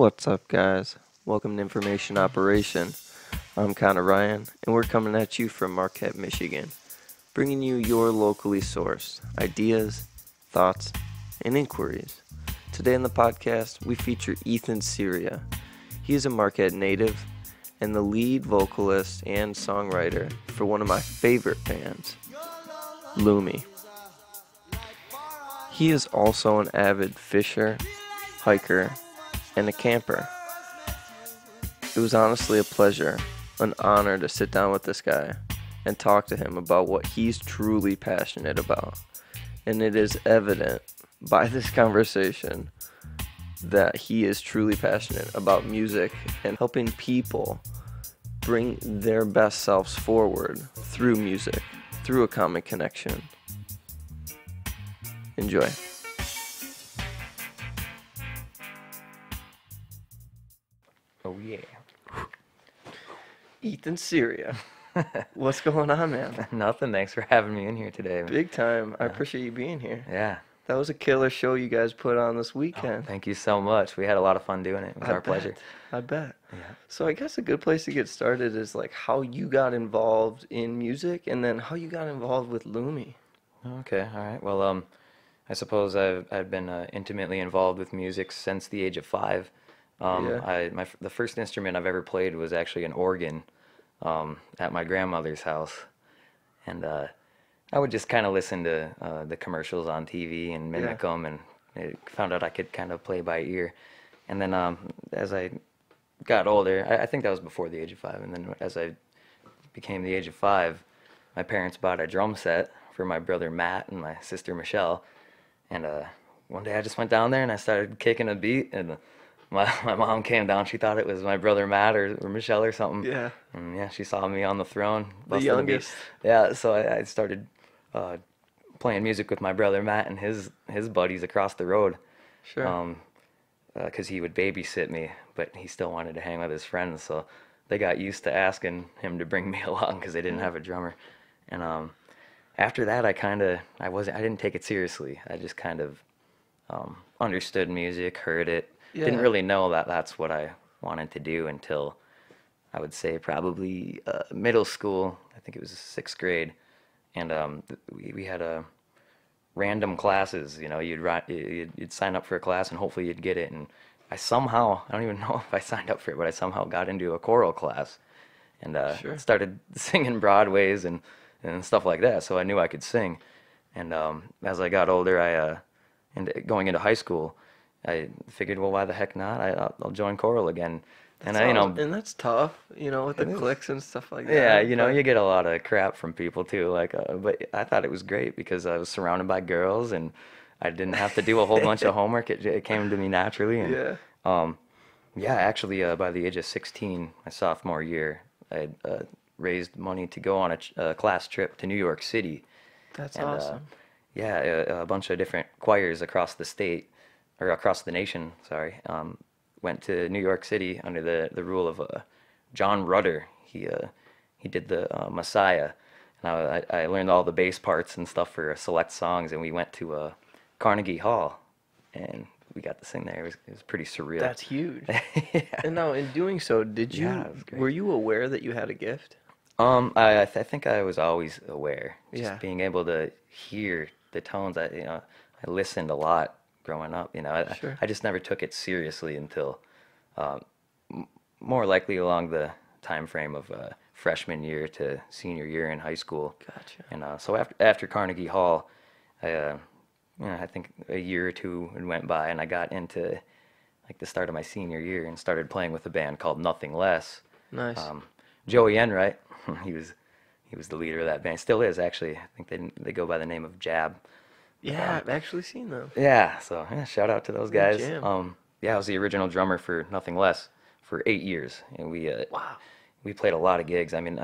What's up, guys? Welcome to Information Operation. I'm Connor Ryan, and we're coming at you from Marquette, Michigan, bringing you your locally sourced ideas, thoughts, and inquiries. Today on the podcast, we feature Ethan Syria. He is a Marquette native and the lead vocalist and songwriter for one of my favorite bands, Lumi. He is also an avid fisher, hiker, and a camper. It was honestly a pleasure, an honor to sit down with this guy and talk to him about what he's truly passionate about. And it is evident by this conversation that he is truly passionate about music and helping people bring their best selves forward through music, through a common connection. Enjoy. Oh yeah. Ethan Syria. What's going on, man? Nothing. Thanks for having me in here today. Big time. I appreciate you being here. Yeah. That was a killer show you guys put on this weekend. Thank you so much. We had a lot of fun doing it. It was our pleasure. I bet. Yeah. So I guess a good place to get started is like how you got involved in music and then how you got involved with Lumi. Okay. All right. Well, I suppose I've been intimately involved with music since the age of 5. The first instrument I've ever played was actually an organ at my grandmother's house, and I would just kind of listen to the commercials on TV and mimic them, and I found out I could kind of play by ear. And then as I got older, I think that was before the age of 5, and then as I became the age of 5, my parents bought a drum set for my brother Matt and my sister Michelle, and one day I just went down there and I started kicking a beat, and my mom came down. She thought it was my brother Matt or Michelle or something. Yeah. And yeah, she saw me on the throne. The youngest. Yeah, so I started playing music with my brother Matt and his buddies across the road. Sure. Because he would babysit me, but he still wanted to hang with his friends. So they got used to asking him to bring me along because they didn't have a drummer. And after that, I didn't take it seriously. I just kind of understood music, heard it. Yeah. Didn't really know that that's what I wanted to do until I would say probably middle school. I think it was 6th grade, and we had a random classes. You know, you'd sign up for a class and hopefully you'd get it. And I don't even know if I signed up for it, but I somehow got into a choral class and started singing Broadways and stuff like that. So I knew I could sing. And as I got older, and going into high school, I figured, well, why the heck not? I'll join choral again. And and that's tough, with the clicks and stuff like that. Yeah, you get a lot of crap from people too. But I thought it was great because I was surrounded by girls and I didn't have to do a whole bunch of homework. It came to me naturally. And, actually, by the age of 16, my sophomore year, I had raised money to go on a class trip to New York City. That's awesome. A bunch of different choirs across the state. Or across the nation, went to New York City under the rule of John Rudder. He did the Messiah, and I learned all the bass parts and stuff for select songs, and we went to Carnegie Hall, and we got to sing there. It was pretty surreal. That's huge. Yeah. And now, in doing so, were you aware that you had a gift? I think I was always aware. Just Yeah. being able to hear the tones. I listened a lot growing up, Sure. I just never took it seriously until more likely along the time frame of freshman year to senior year in high school. Gotcha. And so after Carnegie Hall, I think a year or two went by, and I got into like the start of my senior year and started playing with a band called Nothing Less. Nice. Joey Enright, he was the leader of that band. Still is, actually. I think they go by the name of Jab. Yeah, I've actually seen them. Yeah, so shout out to those guys. Jam. I was the original drummer for Nothing Less for 8 years, and we played a lot of gigs. I mean,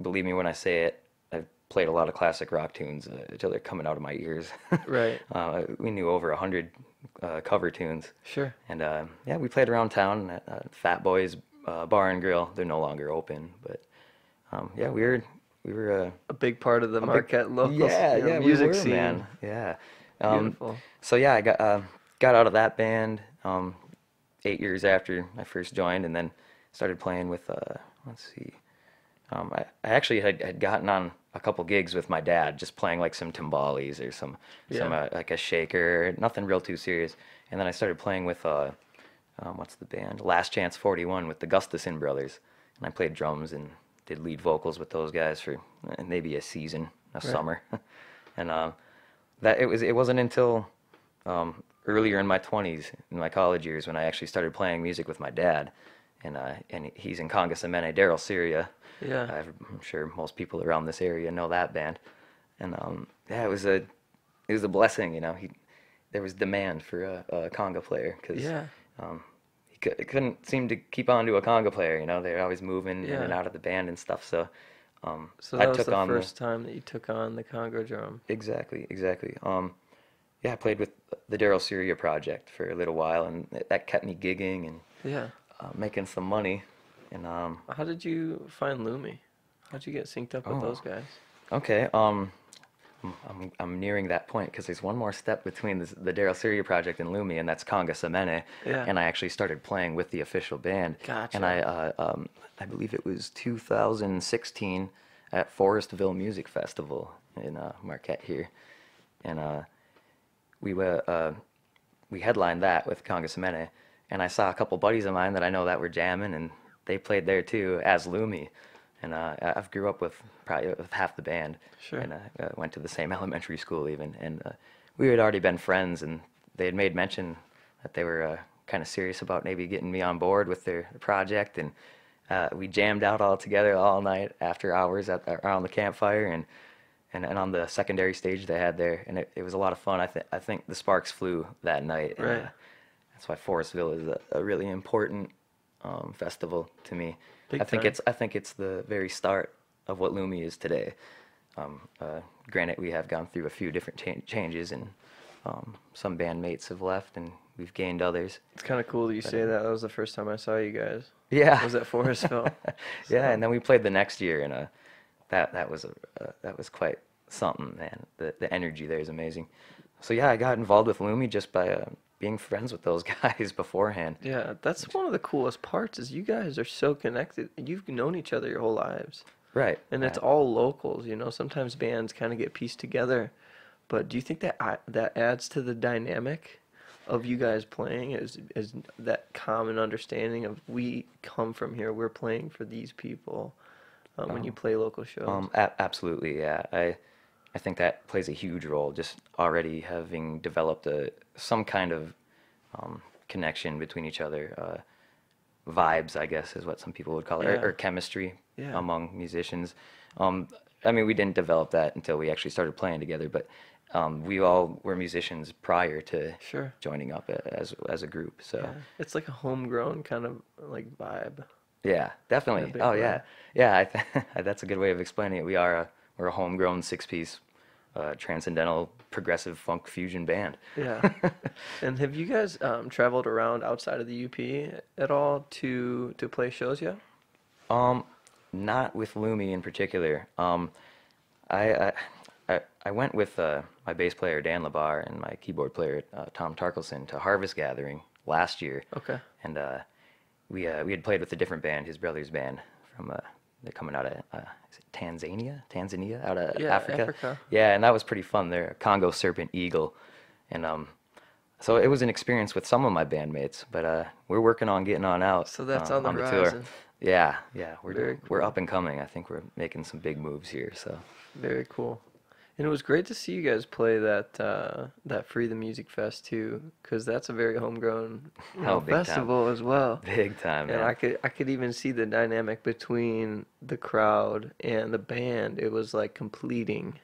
believe me when I say it, I've played a lot of classic rock tunes until they're coming out of my ears. Right. We knew over 100 cover tunes. Sure. And we played around town at Fat Boys Bar and Grill. They're no longer open, but we were a big part of the Marquette local music music scene. Man. Yeah. Beautiful. So I got out of that band 8 years after I first joined, and then started playing with let's see, I actually had gotten on a couple gigs with my dad, just playing like some timbales or some Yeah. like a shaker, nothing real too serious. And then I started playing with what's the band? Last Chance 41 with the Gustafson brothers, and I played drums and did lead vocals with those guys for maybe a season, a Right. summer, and that it wasn't until earlier in my 20s, in my college years, when I actually started playing music with my dad, and he's in Conga Semene, Daryl Syria. Yeah. I'm sure most people around this area know that band, and yeah, it was a blessing, you know. There was demand for a conga player because Yeah. he couldn't seem to keep on to a conga player, you know. They're always moving in and Yeah. out of the band and stuff, so So I that was took the on the first time that you took on the Congo drum. exactly. Yeah, I played with the Daryl Syria project for a little while, and that kept me gigging and Yeah. making some money. And How did you find Lumi? How'd you get synced up with oh, those guys? okay. I'm nearing that point because there's one more step between the Daryl Syria project and Lumi, and that's Conga Semene. Yeah. And I actually started playing with the official band. And Gotcha. I believe it was 2016 at Forestville Music Festival in Marquette here, and we were we headlined that with Conga Semene, and I saw a couple buddies of mine that I know that were jamming, and they played there too as Lumi. And I've grew up with probably with half the band, Sure. and went to the same elementary school even, and we had already been friends, and they had made mention that they were kind of serious about maybe getting me on board with their project, and we jammed out all together all night after hours around the campfire, and on the secondary stage they had there, and it was a lot of fun. I think the sparks flew that night, and Right. that's why Forestville is a really important festival to me. Big I think time. it's the very start of what Lumi is today. Granted, we have gone through a few different changes, and some bandmates have left, and we've gained others. It's kind of cool that you But say that. That was the first time I saw you guys. yeah, Was at Forestville. yeah, So, and then we played the next year, and that was quite something, man. The energy there is amazing. So yeah, I got involved with Lumi just by being friends with those guys beforehand. yeah, that's one of the coolest parts is you guys are so connected. You've known each other your whole lives. Right, And it's right. all locals, you know. Sometimes bands kind of get pieced together, but do you think that that adds to the dynamic of you guys playing is that common understanding of we come from here, we're playing for these people when you Um, play local shows? Absolutely, yeah. I think that plays a huge role. Just already having developed some kind of connection between each other, vibes, I guess, is what some people would call it, Yeah, or chemistry yeah, among musicians. Um, I mean, we didn't develop that until we actually started playing together, but we all were musicians prior to sure. joining up as a group. So Yeah, it's like a homegrown kind of like vibe yeah, in a definitely. big Oh way. yeah, yeah. That's a good way of explaining it. We're a homegrown six-piece, transcendental progressive funk fusion band. Yeah. And have you guys traveled around outside of the UP at all to play shows yet? Um, Not with Lumi in particular. I, I went with my bass player Dan Labar and my keyboard player Tom Tarkelson to Harvest Gathering last year, Okay. and we had played with a different band, his brother's band from they're coming out of is it Tanzania, out of Yeah, Africa. Africa. Yeah, and that was pretty fun. They're Congo Serpent Eagle, and so it was an experience with some of my bandmates. But we're working on getting on out So that's on the on the tour. horizon. Yeah, Very we're cool. up and coming. I think we're making some big moves here. So Very cool. And it was great to see you guys play that Free the Music Fest too, because that's a very homegrown, oh, big time, festival as well. big time, And man. I could even see the dynamic between the crowd and the band. It was like completing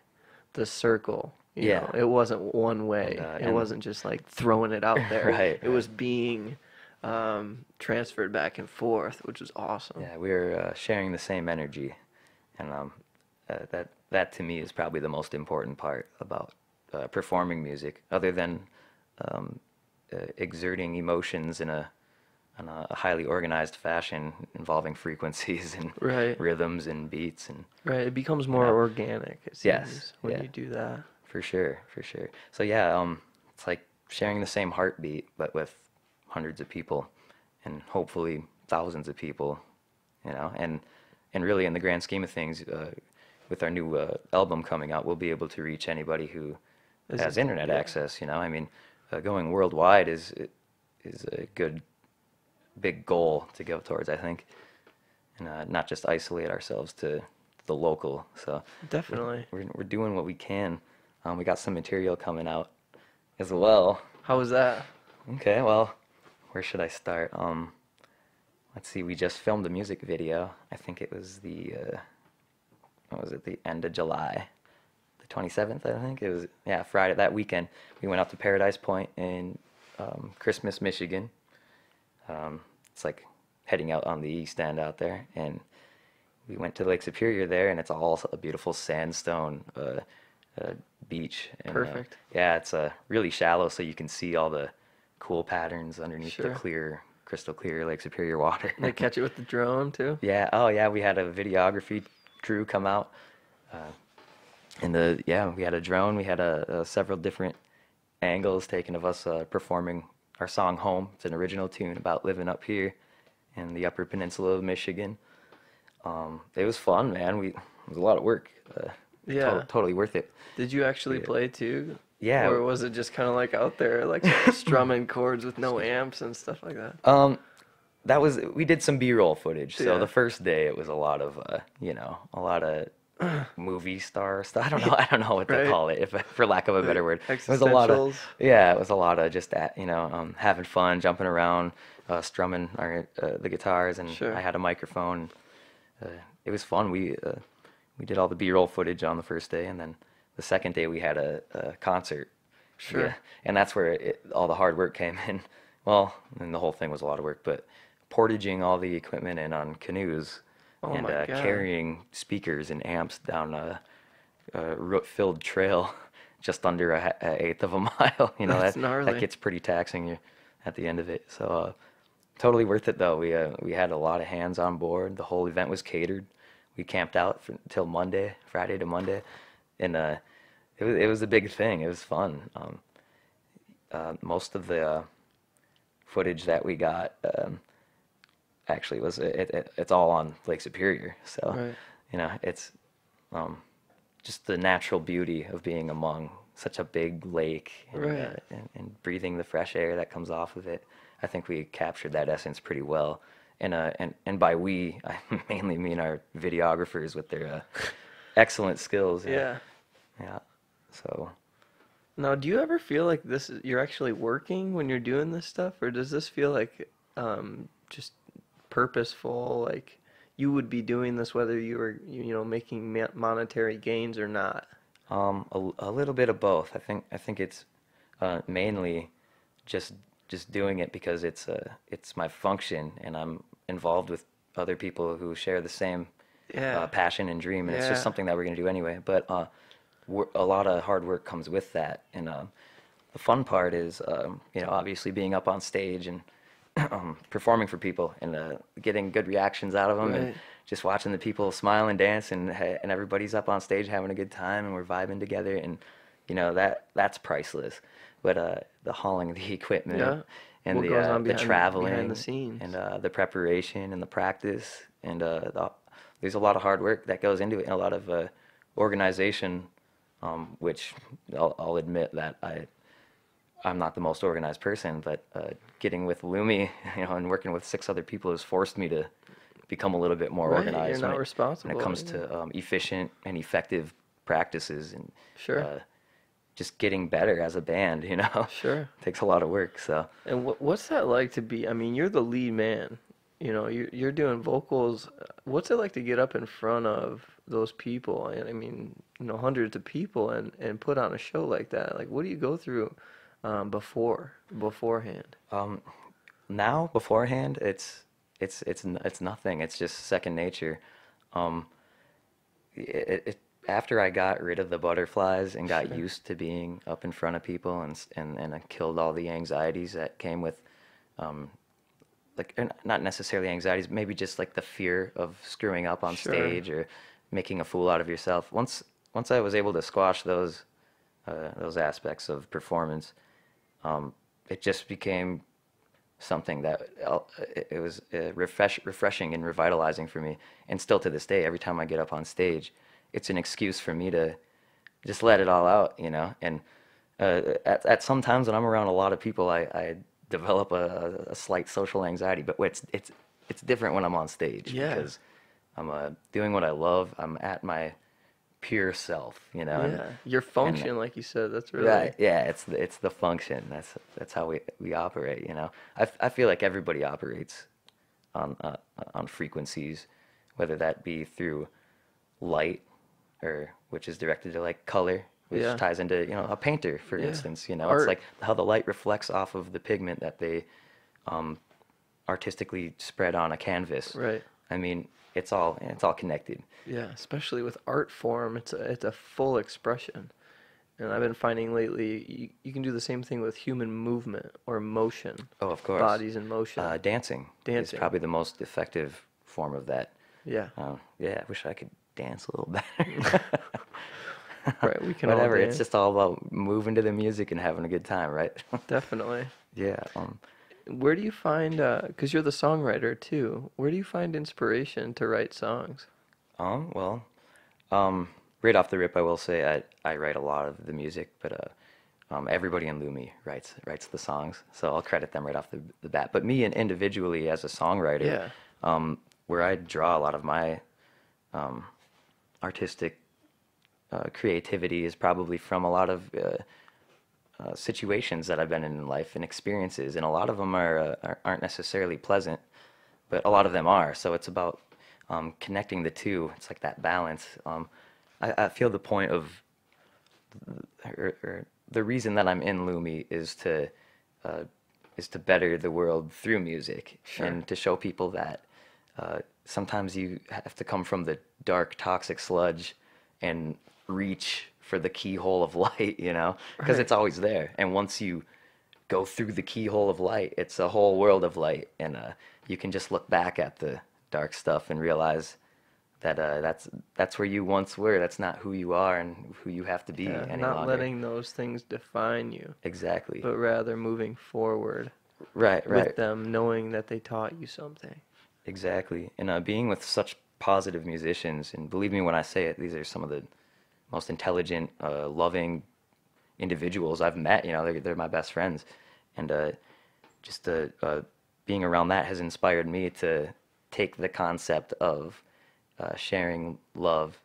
the circle. You Yeah, know, it wasn't one and way. It wasn't just like throwing it out there. right, It was being transferred back and forth, which was awesome. yeah, we're sharing the same energy, and that to me is probably the most important part about performing music, other than um, exerting emotions in a highly organized fashion involving frequencies and Right, rhythms and beats and right. It becomes you more know. organic, it Yes, seems, when yeah, you do that. for sure, for sure. So yeah, it's like sharing the same heartbeat, but with hundreds of people, and hopefully thousands of people, you know, and really in the grand scheme of things, with our new album coming out, we'll be able to reach anybody who has internet access. You know, I mean, going worldwide is a good big goal to go towards, I think, and not just isolate ourselves to the local. So Definitely, we're doing what we can. We got some material coming out as well. How was that? Okay, well, where should I start? Let's see. We just filmed the music video. I think it was what was it? The end of July, the 27th. I think it was. Yeah, Friday that weekend. We went out to Paradise Point in Christmas, Michigan. It's like heading out on the east end out there, and we went to Lake Superior there, and it's all a beautiful sandstone beach. And, Perfect. Yeah, it's really shallow, so you can see all the cool patterns underneath the clear, crystal clear Lake Superior water. They catch it with the drone too? Yeah. Oh, yeah. We had a videography crew come out, and we had a drone. We had several different angles taken of us performing our song "Home." It's an original tune about living up here in the Upper Peninsula of Michigan. It was fun, man. It was a lot of work. Totally worth it. Did you actually play too? Yeah. Or was it just kind of like out there, like strumming chords with no amps and stuff like that? We did some B-roll footage. So the first day it was a lot of a lot of movie star stuff. I don't know what to call it, for lack of a better word. It was a lot of just having fun, jumping around, strumming the guitars, and I had a microphone. It was fun. We did all the B-roll footage on the first day, and then the second day we had a concert. Sure. Yeah, and that's where all the hard work came in. Well, and the whole thing was a lot of work, but portaging all the equipment in on canoes and carrying speakers and amps down a root-filled trail just under an eighth of a mile. You know, That's gnarly. that gets pretty taxing at the end of it. So totally worth it, though. We had a lot of hands on board. The whole event was catered. We camped out until Monday, Friday to Monday, and it was a big thing. It was fun. Most of the footage that we got actually was it's all on Lake Superior. So it's just the natural beauty of being among such a big lake and breathing the fresh air that comes off of it. I think we captured that essence pretty well. And by we, I mainly mean our videographers with their excellent skills. Yeah. So. Now, do you ever feel like you're actually working when you're doing this stuff, or does this feel like just purposeful, like you would be doing this whether you were making monetary gains or not? A little bit of both. I think it's mainly just doing it because it's my function, and I'm involved with other people who share the same passion and dream, and it's just something that we're gonna do anyway. But a lot of hard work comes with that, and the fun part is obviously being up on stage and performing for people and getting good reactions out of them, and just watching the people smile and dance, and everybody's up on stage having a good time, and we're vibing together, and that's priceless. But the hauling of the equipment and the traveling behind the scenes, and the preparation and the practice, and there's a lot of hard work that goes into it, and a lot of organization, which I'll admit that I'm not the most organized person, but getting with Lumi, and working with 6 other people has forced me to become a little bit more organized. You're not responsible when it comes to efficient and effective practices, and just getting better as a band. Takes a lot of work. So. And what's that like to be? I mean, you're the lead man. You're doing vocals. What's it like to get up in front of those people? I mean, hundreds of people, and put on a show like that. Like, what do you go through beforehand? Now beforehand, it's nothing. It's just second nature. After I got rid of the butterflies and got used to being up in front of people, and I killed all the anxieties that came with, not necessarily anxieties, maybe just like the fear of screwing up on stage or making a fool out of yourself. Once I was able to squash those aspects of performance, it just became something that it was refreshing and revitalizing for me. And still to this day, every time I get up on stage, it's an excuse for me to just let it all out, you know. And at some times when I'm around a lot of people, I develop a slight social anxiety. But it's different when I'm on stage Yeah. because I'm doing what I love. I'm at my pure self, you know. Yeah. Your function, like you said, that's really Right. Yeah. It's the function. That's how we operate. You know. I feel like everybody operates on frequencies, whether that be through light, or which is directed to like color, which Yeah. ties into, you know, a painter, for Yeah. instance. You know, Art. it's like how the light reflects off of the pigment that they artistically spread on a canvas. Right. I mean, it's all connected. Yeah, especially with art form, it's a full expression. And I've been finding lately you can do the same thing with human movement or motion. Oh, of course. Bodies in motion. Dancing is Dancing. probably the most effective form of that. Yeah. Yeah, I wish I could dance a little better. Right, we can all Whatever, it's dance. just all about moving to the music and having a good time, right? Definitely. Yeah. Where do you find, because you're the songwriter too, where do you find inspiration to write songs? Well, right off the rip, I will say I write a lot of the music, but everybody in Lumi writes the songs, so I'll credit them right off the bat. But me and individually as a songwriter, Yeah. where I draw a lot of my artistic creativity is probably from a lot of situations that I've been in life and experiences, and a lot of them aren't necessarily pleasant, but a lot of them are. So it's about connecting the two. It's like that balance. I feel the point of or the reason that I'm in Lumi is to better the world through music. Sure. And to show people that sometimes you have to come from the dark, toxic sludge and reach for the keyhole of light, you know, because Right. it's always there. And once you go through the keyhole of light, it's a whole world of light, and you can just look back at the dark stuff and realize that that's where you once were. That's not who you are and who you have to be Yeah, any not longer. letting those things define you, Exactly. but rather moving forward Right, right. with them, knowing that they taught you something. Exactly. And being with such positive musicians, and believe me when I say it, these are some of the most intelligent, loving individuals I've met. You know, they're my best friends, and just being around that has inspired me to take the concept of sharing love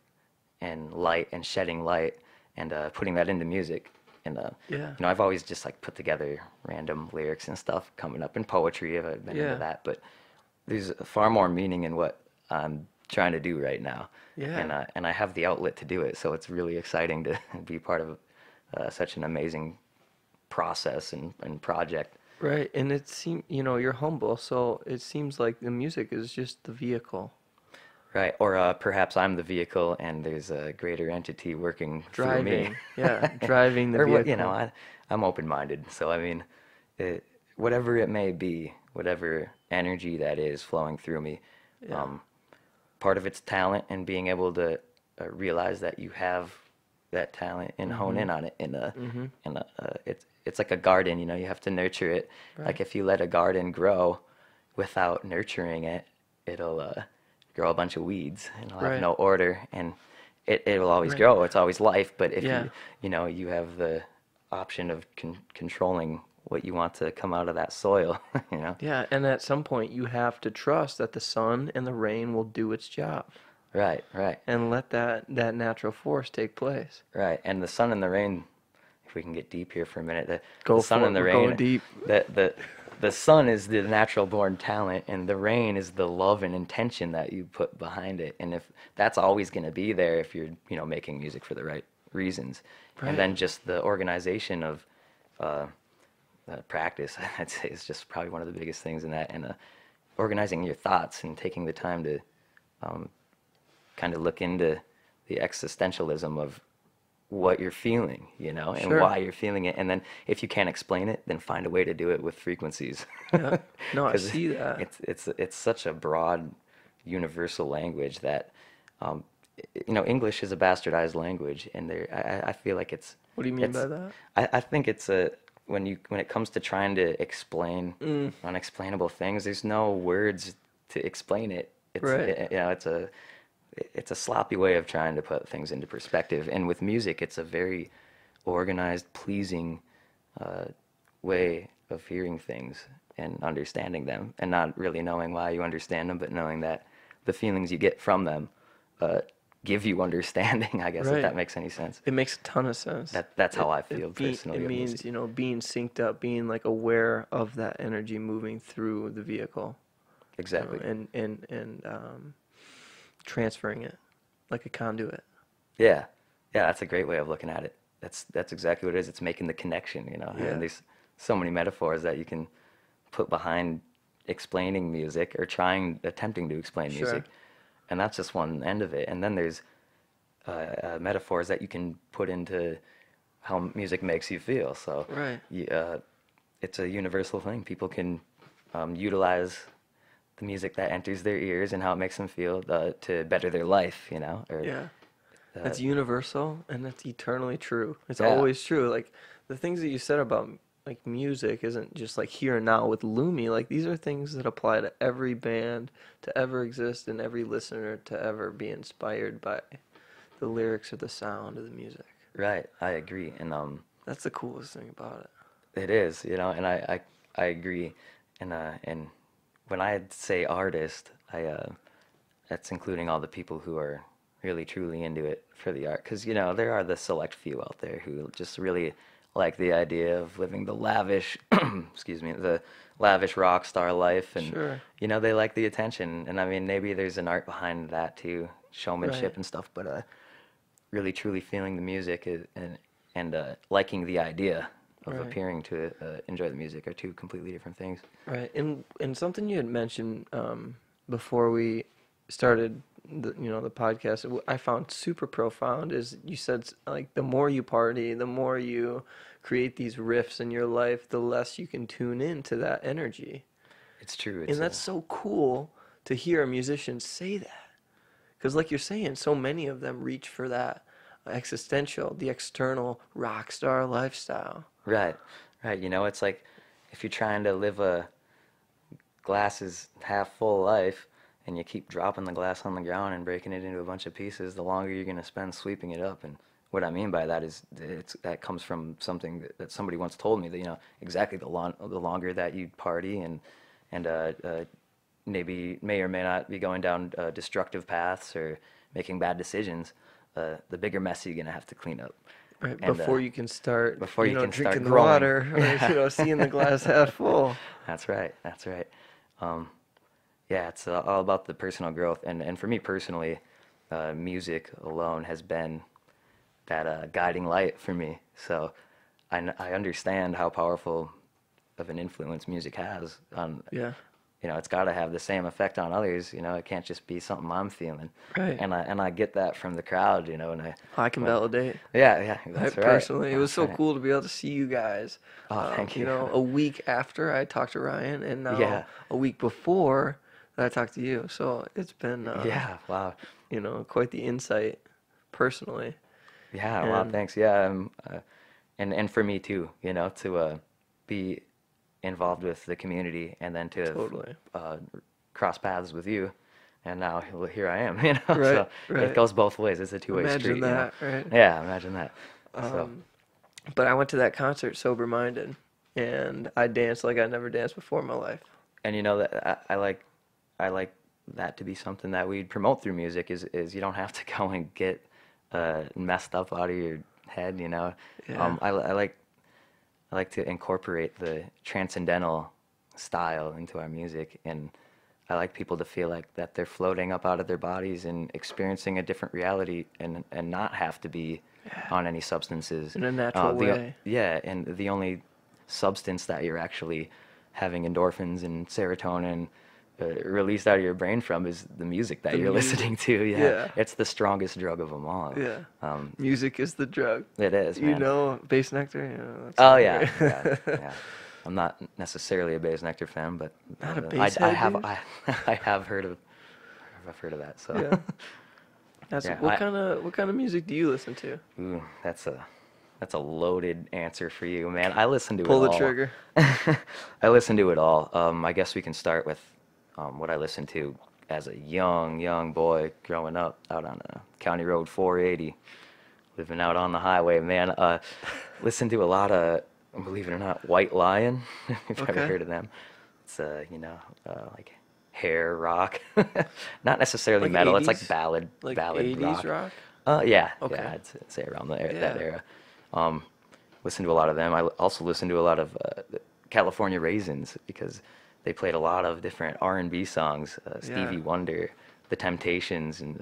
and light and shedding light and putting that into music. And Yeah. you know, I've always just like put together random lyrics and stuff coming up in poetry. I've been Yeah. into that, but there's far more meaning in what I'm trying to do right now. Yeah. And I have the outlet to do it, so it's really exciting to be part of such an amazing process and project. Right, and it seems, you're humble, so it seems like the music is just the vehicle Right, or perhaps I'm the vehicle and there's a greater entity working through me. driving. Yeah, driving the Or vehicle. what, you know, I'm open-minded, so I mean, whatever it may be, whatever energy that is flowing through me, Yeah. part of it's talent and being able to realize that you have that talent and hone in on it. And it's like a garden, you know, you have to nurture it. Right. Like if you let a garden grow without nurturing it, it'll grow a bunch of weeds and it'll have Right. no order, and it will always Right. grow. It's always life, but if Yeah. you have the option of controlling what you want to come out of that soil, you know. Yeah, and at some point you have to trust that the sun and the rain will do its job Right, right, and let that natural force take place. right. And the sun and the rain, if we can get deep here for a minute, Go the sun for and it, the we're rain, going deep. the sun is the natural born talent, and the rain is the love and intention that you put behind it. And if that's always going to be there, if you're making music for the right reasons, Right. and then just the organization of practice, I'd say, is just probably one of the biggest things in that, and organizing your thoughts and taking the time to kind of look into the existentialism of what you're feeling, and Sure. why you're feeling it. And then if you can't explain it, then find a way to do it with frequencies. Yeah. No, I 'Cause see that. It's such a broad, universal language that, English is a bastardized language, and I feel like it's. What do you mean it's- by that? I think it's when it comes to trying to explain unexplainable things, there's no words to explain it. Right. You know, it's a sloppy way of trying to put things into perspective. And with music, it's a very organized, pleasing way of hearing things and understanding them, and not really knowing why you understand them, but knowing that the feelings you get from them give you understanding, I guess, if Right. that makes any sense. It makes a ton of sense. That's how I feel personally It with means, music. you know, being synced up, being like aware of that energy moving through the vehicle, you know, Exactly. and transferring it like a conduit. Yeah. Yeah, that's a great way of looking at it. That's exactly what it is. It's making the connection, you know. Yeah. And there's so many metaphors that you can put behind explaining music or attempting to explain Sure. music. And that's just one end of it. And then there's metaphors that you can put into how music makes you feel. So Right. it's a universal thing. People can utilize the music that enters their ears and how it makes them feel to better their life, you know. Or Yeah. uh, That's universal and that's eternally true. It's yeah, always true. Like the things that you said about like music isn't just like here and now with Lumi. Like these are things that apply to every band to ever exist and every listener to ever be inspired by the lyrics or the sound of the music. right. I agree. And That's the coolest thing about it. it is, you know, and I agree. And when I say artist, that's including all the people who are really truly into it for the art, because you know there are the select few out there who just really like the idea of living the lavish excuse me, the lavish rock star life, and Sure. you know they like the attention, and I mean maybe there's an art behind that too, showmanship Right. and stuff, but really truly feeling the music and liking the idea of Right. appearing to enjoy the music are two completely different things. Right. And something you had mentioned before we started the podcast, I found super profound is you said like the more you party, the more you create these riffs in your life, the less you can tune into that energy. It's true. And that's so cool to hear a musician say that. Because like you're saying, so many of them reach for that existential, the external rock star lifestyle. Right, right. You know, it's like if you're trying to live a glass is half full life and you keep dropping the glass on the ground and breaking it into a bunch of pieces, the longer you're going to spend sweeping it up. And what I mean by that is that comes from something that somebody once told me, that you know exactly the longer that you party and maybe may or may not be going down destructive paths or making bad decisions, the bigger mess you're going to have to clean up. Right, And before you can start, before you can start drinking the growing. water, or, seeing the glass half full. That's right. That's right. Yeah, it's all about the personal growth, and for me personally, music alone has been that guiding light for me. So I understand how powerful of an influence music has on. Yeah, You know, it's got to have the same effect on others. You know, it can't just be something I'm feeling. right. And I get that from the crowd. You know, I can when- validate. yeah, that's right. Personally, it was That's so right. cool to be able to see you guys. Oh, thank you. You know, a week after I talked to Ryan, and now Yeah. a week before that I talked to you. So it's been, Yeah, wow. you know, quite the insight, personally. Yeah, wow, And thanks. Yeah, and for me too, you know, to be involved with the community and then to Totally. cross paths with you, and now here I am, you know. Right, So right. it goes both ways. It's a two-way Imagine street, you know. that, right? Yeah, imagine that. So Um, but I went to that concert sober-minded, and I danced like I never danced before in my life. and you know that I like that to be something that we promote through music is you don't have to go and get messed up out of your head, you know. Yeah. I like to incorporate the transcendental style into our music, and I like people to feel like that they're floating up out of their bodies and experiencing a different reality, and not have to be on any substances. In a natural way. Yeah, and the only substance that you're actually having endorphins and serotonin released out of your brain from is the music that The you're music. listening to. Yeah. Yeah. It's the strongest drug of them all. Yeah. Um, Music is the drug. it is, You man. know, bass nectar. You know, that's Oh not yeah, great. yeah, yeah. I'm not necessarily a Bass Nectar fan, but Not a I bass head, have dude? I have heard of that. So Yeah. That's Yeah, what kind of music do you listen to? ooh, that's That's a loaded answer for you, man. I listen to it Pull the all. trigger. I listen to it all. I guess we can start with what I listened to as a young boy growing up out on County Road 480, living out on the highway, man. Listened to a lot of, believe it or not, White Lion. If you've ever Okay. heard of them. It's like hair rock, not necessarily Like metal. It's 80s? like Like ballad 80s rock. rock? Yeah, Okay. yeah, I'd say around that Yeah. era. Um, Listen to a lot of them. I also listen to a lot of the California Raisins because they played a lot of different R&B songs. Stevie Yeah. Wonder, The Temptations, and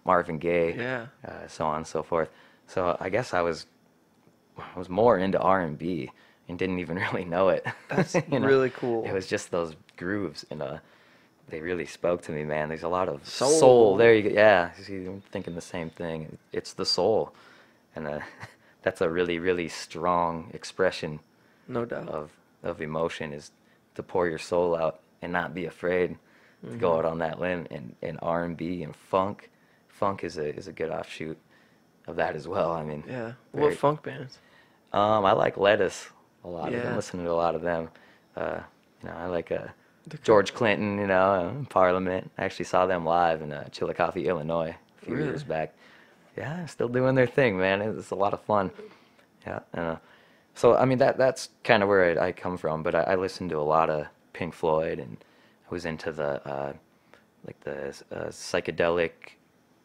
Marvin Gaye, Yeah. so on and so forth. So I guess I was more into R&B and didn't even really know it. That's You know? really cool. It was just those grooves, and they really spoke to me, man. There's a lot of Soul. There you go. Yeah, see, I'm thinking the same thing. It's the soul, and that's a really, really strong expression No doubt. of emotion, is to pour your soul out and not be afraid to go out on that limb. And R&B and funk, is a good offshoot of that as well. I mean, Yeah. very- What funk bands? I like Lettuce a lot. I've been Yeah. listening to a lot of them. I like The George Clinton, Parliament. I actually saw them live in Chillicothe, Illinois, a few Really? years back. Yeah, still doing their thing, man. It's a lot of fun. Yeah. So I mean that's kind of where I come from. But I listened to a lot of Pink Floyd, and I was into the psychedelic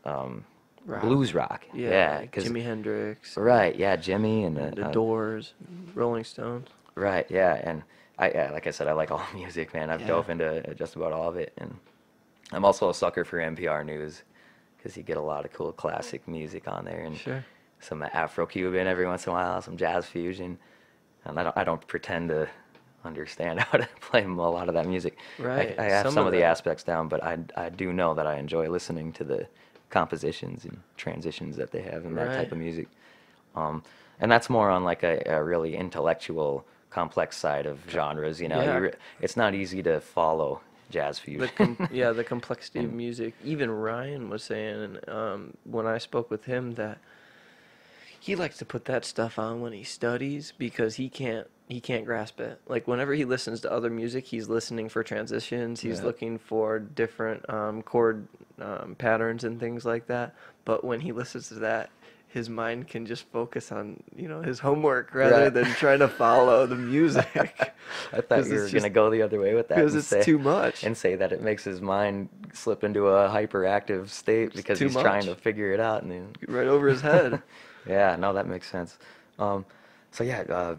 Rock. blues rock. Yeah. Yeah, 'cause- Jimi Hendrix. right. Yeah, Jimmy and The Doors. Rolling Stones. right. Yeah, and like I said, I like all music, man. I've Yeah. dove into just about all of it, and I'm also a sucker for NPR News because you get a lot of cool classic music on there, and Sure. some Afro-Cuban every once in a while, some jazz fusion. And I don't pretend to understand how to play a lot of that music. Right. I have Some some of of the that. aspects down, but I do know that I enjoy listening to the compositions and transitions that they have in that Right. type of music. And that's more on like a really intellectual, complex side of genres. Yeah. It's not easy to follow jazz fusion. The complexity of music. Even Ryan was saying, when I spoke with him, that he likes to put that stuff on when he studies because he can't grasp it. Like whenever he listens to other music, he's listening for transitions. He's Yeah. looking for different chord patterns and things like that. But when he listens to that, his mind can just focus on his homework rather Right. than trying to follow the music. I thought 'Cause you were it's gonna just- go the other way with that. because and it's say- too much. And say that it makes his mind slip into a hyperactive state because too he's trying much. to figure it out. And then, Right over his head. yeah, no, that makes sense. So yeah,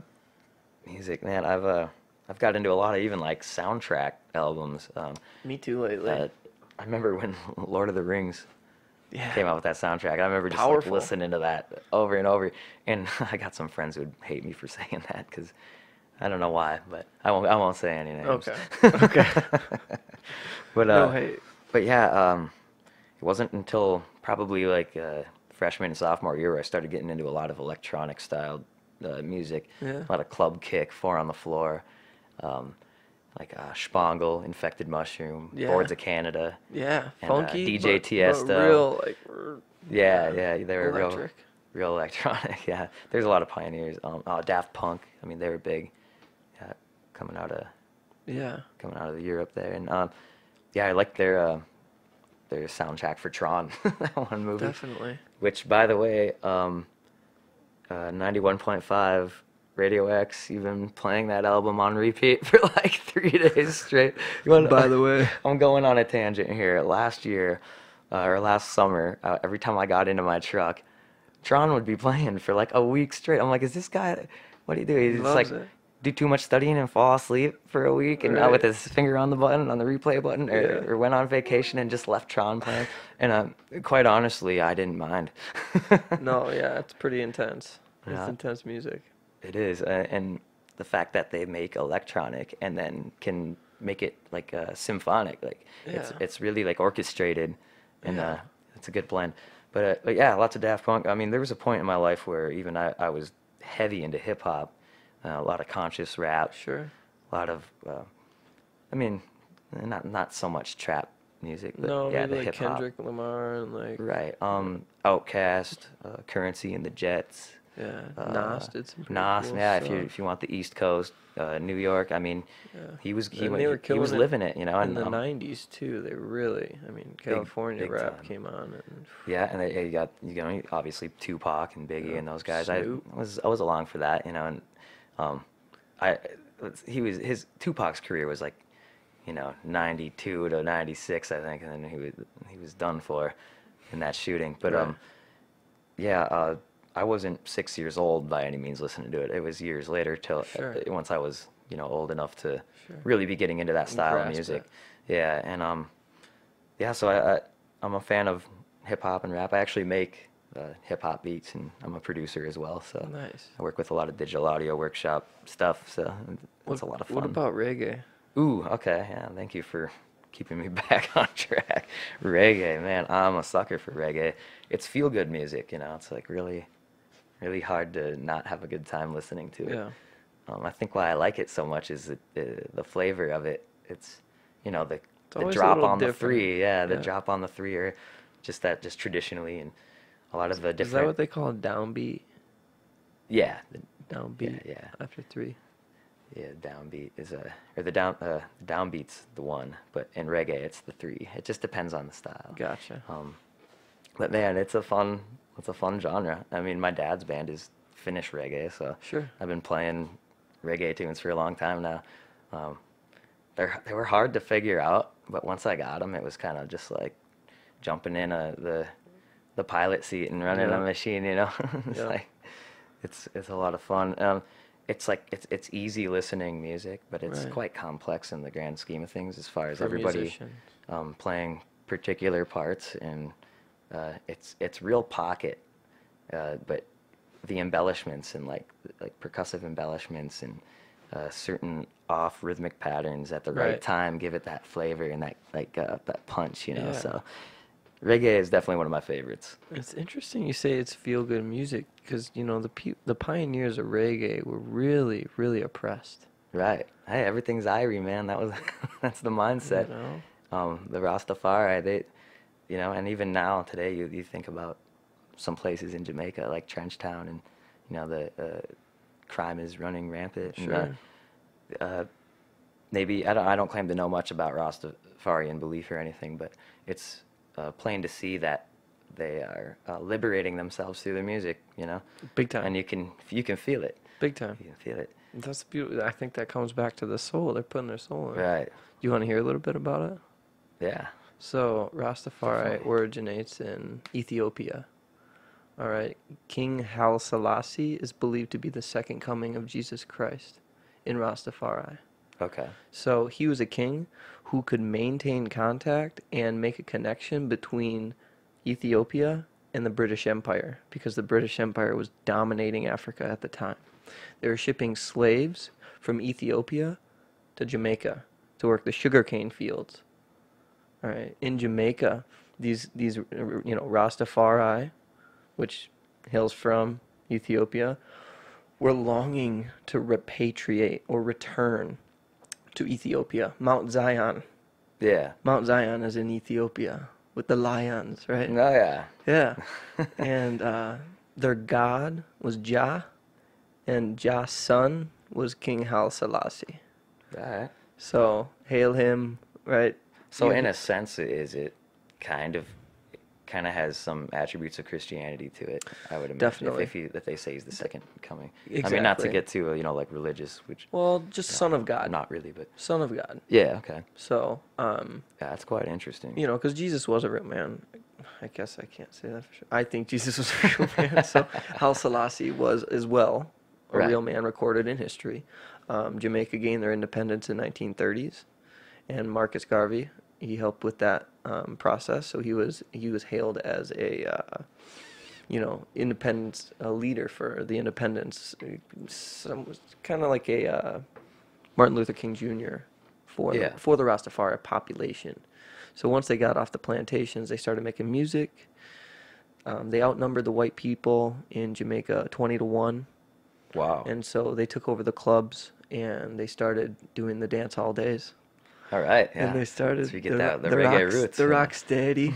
music, man. I've got into a lot of even like soundtrack albums. Me too lately. I remember when Lord of the Rings Yeah. came out with that soundtrack. I remember just like, Powerful. listening to that over and over. And I got some friends who would hate me for saying that because I don't know why, but I won't say any names. Okay. Okay. But No hate. but yeah, it wasn't until probably like freshman and sophomore year where I started getting into a lot of electronic style music. Yeah. A lot of Club Kick, Four on the Floor, like Spangle, Infected Mushroom, Yeah. Boards of Canada. Yeah, And, funky. DJ but Tiesto. real Yeah, they were electric. real electronic. Yeah, there's a lot of pioneers. Daft Punk. I mean, they were big. Yeah, coming out of Yeah. Europe there, and yeah, I like their soundtrack for Tron, that one movie. Definitely. Which, by the way, 91.5 Radio X, even playing that album on repeat for like 3 days straight. By the way. I'm going on a tangent here. Last year, or last summer, every time I got into my truck, Tron would be playing for like a week straight. I'm like, is this guy, what do you do? He's just like, Loves it. do too much studying and fall asleep for a week, and Right. with his finger on the button, on the replay button, Yeah. or went on vacation and just left Tron playing. And quite honestly, I didn't mind. No, yeah, it's pretty intense. It's Yeah. intense music. It is, and the fact that they make electronic and then can make it like symphonic, like Yeah. it's really like orchestrated, and Yeah. it's a good blend. But yeah, lots of Daft Punk. I mean, there was a point in my life where even I was heavy into hip hop, a lot of conscious rap, Sure. a lot of, I mean, not so much trap music, but No, yeah, maybe the like hip hop. Kendrick Lamar and like. Right. Outkast, Currency and the Jets. Yeah, Nas did some pretty Nas, cool yeah. stuff. If you want the East Coast, New York. I mean, Yeah. he And they were he was killing it living it, you know, in and the '90s too. They really, I mean, California big rap time. came on, and Yeah, and you got obviously Tupac and Biggie yeah, and those guys. Snoop. I was along for that, you know, and um, I his Tupac's career was like, you know, 92 to 96, I think, and then he was done for in that shooting. But Right. yeah, I wasn't 6 years old by any means listening to it. It was years later till Sure. once I was, you know, old enough to Sure. really be getting into that style of Grasp music. it. Yeah, and yeah, so I'm a fan of hip hop and rap. I actually make hip hop beats, and I'm a producer as well. So Nice. I work with a lot of digital audio workshop stuff. So it's a lot of fun. What about reggae? Ooh, okay, yeah. Thank you for keeping me back on track. Reggae, man, I'm a sucker for reggae. It's feel good music, you know. It's like really, really hard to not have a good time listening to it. Yeah. I think why I like it so much is the flavor of it. It's, you know, the always a drop little on the different. three, yeah, the Yeah. drop on the three, or just traditionally, and a lot of the Is that different. what they call a downbeat? Yeah, Downbeat. yeah. After 3. yeah. Downbeat is or the downbeat's the one, but in reggae it's the three. It just depends on the style. Gotcha. But man, it's a fun genre. I mean, my dad's band is Finnish reggae, so Sure. I've been playing reggae tunes for a long time now. Um, they were hard to figure out, but once I got them, it was kind of just like jumping in the pilot seat and running Yeah. a machine, you know. It's Yeah. like it's a lot of fun. It's like it's easy listening music, but it's Right. quite complex in the grand scheme of things as far as For everybody musicians. playing particular parts, and it's real pocket, but the embellishments and like percussive embellishments and certain off rhythmic patterns at the right Right. time give it that flavor and that that punch, you know. Yeah. So reggae is definitely one of my favorites. It's interesting you say it's feel good music because you know the pioneers of reggae were really really oppressed. Right. Hey, everything's Irie, man. That was that's the mindset. You know. The Rastafari, they, you know, and even now today, you think about some places in Jamaica like Trenchtown, and you know the crime is running rampant. Sure. And, maybe I don't claim to know much about Rastafarian belief or anything, but it's plain to see that they are liberating themselves through their music, you know, Big time. and you can feel it. Big time. You can feel it. That's beautiful. I think that comes back to the soul. They're putting their soul in. Right. You want to hear a little bit about it? Yeah. So Rastafari Definitely. originates in Ethiopia. All right. King Haile Selassie is believed to be the second coming of Jesus Christ in Rastafari. Okay. So he was a king who could maintain contact and make a connection between Ethiopia and the British Empire because the British Empire was dominating Africa at the time. They were shipping slaves from Ethiopia to Jamaica to work the sugarcane fields. All right, in Jamaica, these Rastafari, which hails from Ethiopia, were longing to repatriate or return to Ethiopia. Mount Zion. Yeah. Mount Zion is in Ethiopia with the lions, right? Oh yeah. Yeah. And their god was Jah, and Jah's son was King Haile Selassie. All right. So hail him, right? So You- in a sense, is it kind of has some attributes of Christianity to it? I would imagine. Definitely. If they say he's the second coming. I mean, Exactly. not to get too like religious, which Well, just son of God. not really, but Son of God. yeah. Okay. So, Yeah, that's quite interesting. you know, because Jesus was a real man. I guess I can't say that for sure. I think Jesus was a real man. So Haile Selassie was as well a Right. real man recorded in history. Jamaica gained their independence in 1930s, and Marcus Garvey, he helped with that process. So he was hailed as a independence leader for the independence. Kind of like a Martin Luther King Jr. for Yeah. the Rastafari population. So once they got off the plantations, they started making music. They outnumbered the white people in Jamaica 20-1. Wow. And so they took over the clubs and they started doing the dance hall days. All right. Yeah. And they started So you get the reggae roots. The rock steady.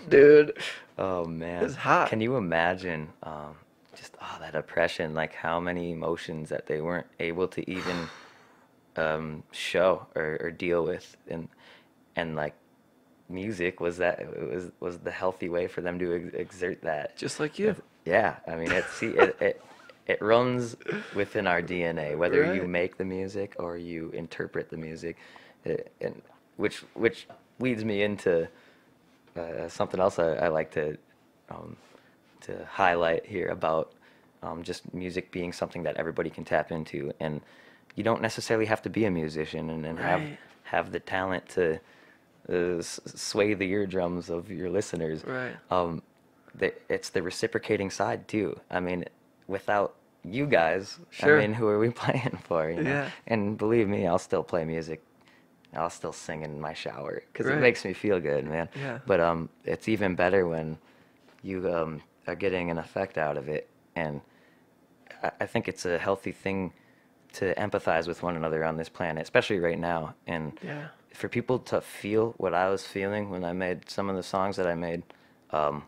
Dude. Oh man. It's hot. Can you imagine just that oppression, like how many emotions that they weren't able to even show or deal with, and like music was that was the healthy way for them to exert that. Just like you. Yeah, I mean it runs within our DNA, whether you Right. make the music or you interpret the music, and which leads me into something else I like um, to highlight here about just music being something that everybody can tap into, and you don't necessarily have to be a musician and Right. have the talent to sway the eardrums of your listeners. Right. It's the reciprocating side too. I mean, without you guys, Sure. I mean, who are we playing for? Yeah. And believe me, I'll still play music. I'll still sing in my shower because it Right. makes me feel good, man. Yeah. But it's even better when you are getting an effect out of it, and I think it's a healthy thing to empathize with one another on this planet, especially right now. And Yeah. for people to feel what I was feeling when I made some of the songs that I made, um,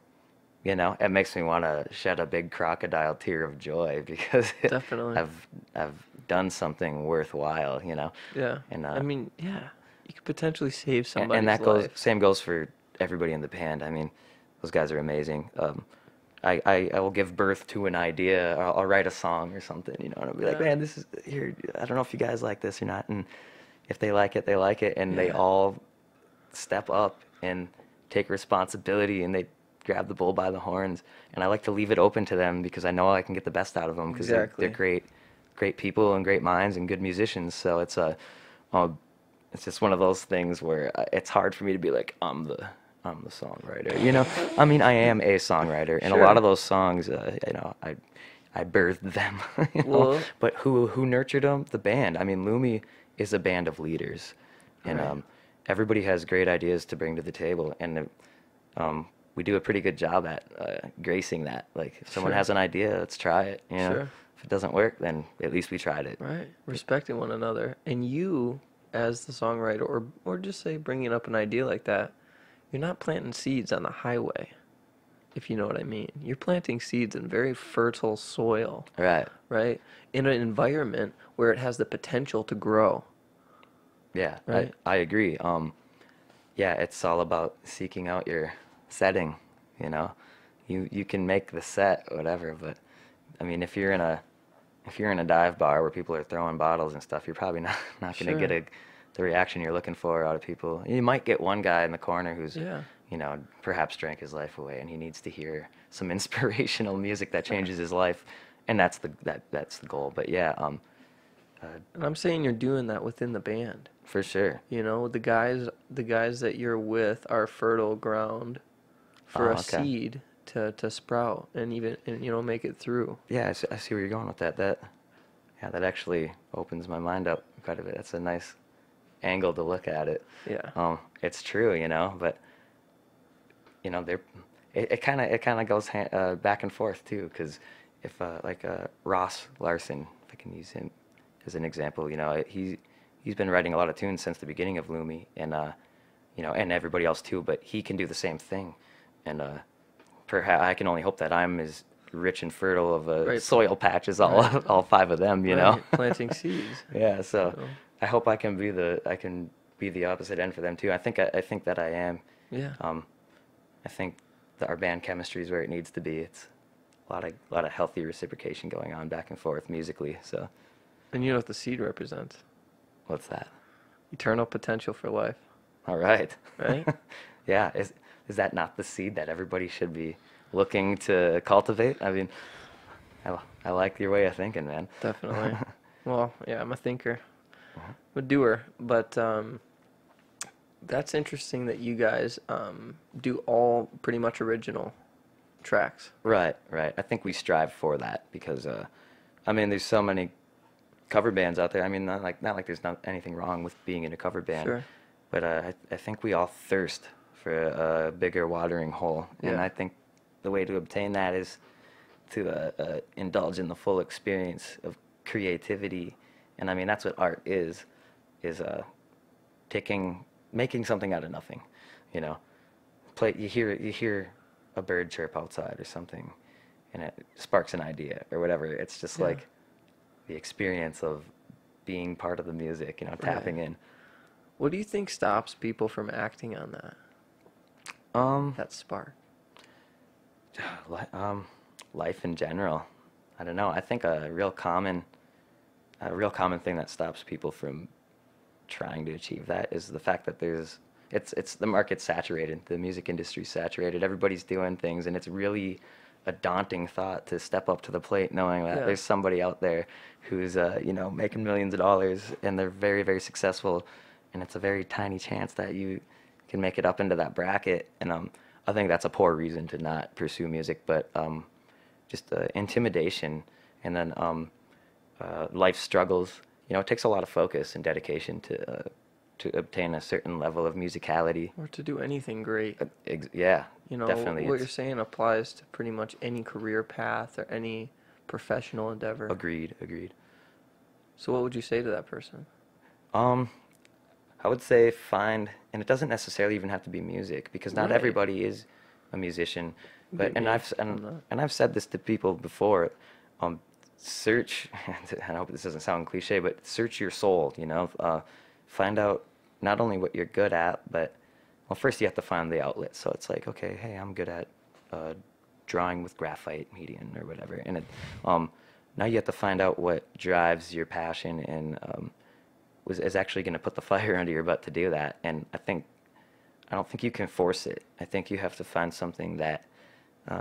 it makes me want to shed a big crocodile tear of joy because Definitely. I've done something worthwhile, Yeah. and I mean, yeah. You could potentially save and somebody's that goes life. same goes for everybody in the band. I mean, those guys are amazing. I will give birth to an idea. I'll write a song or something, and I'll be like, Yeah. man, this is here. I don't know if you guys like this or not, and if they like it, they like it, and they Yeah. all step up and take responsibility, and they grab the bull by the horns. And I like to leave it open to them because I know I can get the best out of them because Exactly. they're great people and great minds and good musicians. So it's just one of those things where it's hard for me to be like, I'm the songwriter. I mean, I am a songwriter, and a lot Sure. of those songs, I birthed them. Well, But who nurtured them? The band. I mean, Lumi is a band of leaders, and right. everybody has great ideas to bring to the table, and we do a pretty good job at gracing that. Like, if someone Sure. has an idea, let's try it. Sure. If it doesn't work, then at least we tried it. Right. Respecting one another. And you, as the songwriter, or just say bringing up an idea like that, you're not planting seeds on the highway, if you know what I mean. You're planting seeds in very fertile soil, Right. right? In an environment where it has the potential to grow, Yeah, right? I agree. Yeah, it's all about seeking out your setting, you know. You can make the set whatever, but I mean, if you're in a dive bar where people are throwing bottles and stuff, you're probably not going to Sure. get the reaction you're looking for out of people. You might get one guy in the corner who's, Yeah. perhaps drank his life away and he needs to hear some inspirational music that changes his life, and that's the goal. But yeah, And I'm saying you're doing that within the band. for sure. The guys that you're with are fertile ground for Oh, a okay. seed to sprout and even make it through. Yeah, I see where you're going with that. That actually opens my mind up quite a bit. That's a nice angle to look at it. Yeah. It's true, but they're it kind of goes back and forth too, because if like Ross Larson, if I can use him as an example, he's been writing a lot of tunes since the beginning of Lumi, and and everybody else too, but he can do the same thing, and perhaps I can only hope that I'm as rich and fertile of a Right. soil patch as all Right. all five of them, Right, planting seeds. Yeah, so So, I hope I can be the opposite end for them too. I think that I am. yeah. I think that our band chemistry is where it needs to be. It's a lot of healthy reciprocation going on back and forth musically. So And you know what the seed represents? what's that? Eternal potential for life, All right. right? Yeah, is that not the seed that everybody should be looking to cultivate? I mean, I like your way of thinking, man. Definitely. Well, yeah, I'm a thinker, I'm a doer, but that's interesting that you guys do all pretty much original tracks. Right, right. I think we strive for that because, I mean, there's so many cover bands out there. I mean, not like there's not anything wrong with being in a cover band, Sure. but I think we all thirst for a bigger watering hole, and Yeah. I think the way to obtain that is to indulge in the full experience of creativity, and I mean that's what art is making something out of nothing, you know. You hear a bird chirp outside or something, and it sparks an idea or whatever. It's just Yeah. like the experience of being part of the music, you know, tapping Right. in. What do you think stops people from acting on that? Um, That spark. li- um, Life in general. I don't know. I think a real common thing that stops people from trying to achieve that is the fact that it's the market's saturated, the music industry's saturated, everybody's doing things, and it's really a daunting thought to step up to the plate knowing that Yeah. there's somebody out there who's making millions of dollars and they're very, very successful, and it's a very tiny chance that you can make it up into that bracket. And I think that's a poor reason to not pursue music, but just intimidation, and then life struggles. It takes a lot of focus and dedication to obtain a certain level of musicality. Or to do anything great. Yeah, You know, definitely. what you're saying applies to pretty much any career path or any professional endeavor. Agreed, agreed. So what would you say to that person? Um, I would say find, and it doesn't necessarily even have to be music, because not Right. everybody is a musician. But Be and me. I've I'm and, not. and I've said this to people before. Search. And I hope this doesn't sound cliche, but search your soul. Find out not only what you're good at, but well, first you have to find the outlet. So it's like, okay, hey, I'm good at drawing with graphite medium or whatever, and now you have to find out what drives your passion and is actually going to put the fire under your butt to do that. And I don't think you can force it. I think you have to find something that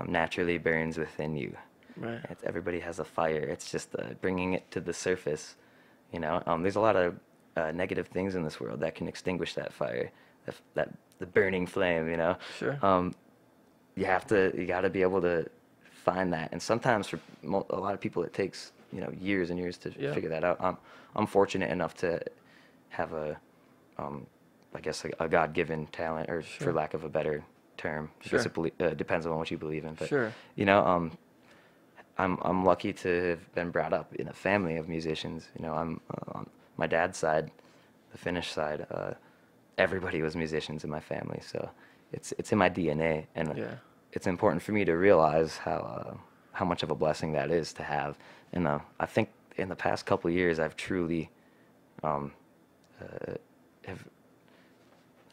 naturally burns within you. Right. Everybody has a fire. It's just bringing it to the surface. There's a lot of negative things in this world that can extinguish that fire, the burning flame. Sure. You got to be able to find that. And sometimes for a lot of people, it takes years and years to Yeah. figure that out. I'm fortunate enough to have I guess a God-given talent, or Sure. for lack of a better term. I Sure. guess it depends on what you believe in. But Sure. I'm lucky to have been brought up in a family of musicians. I'm on my dad's side, the Finnish side. Everybody was musicians in my family, so it's in my DNA, and Yeah. it's important for me to realize how much of a blessing that is to have. And I think in the past couple of years, I've truly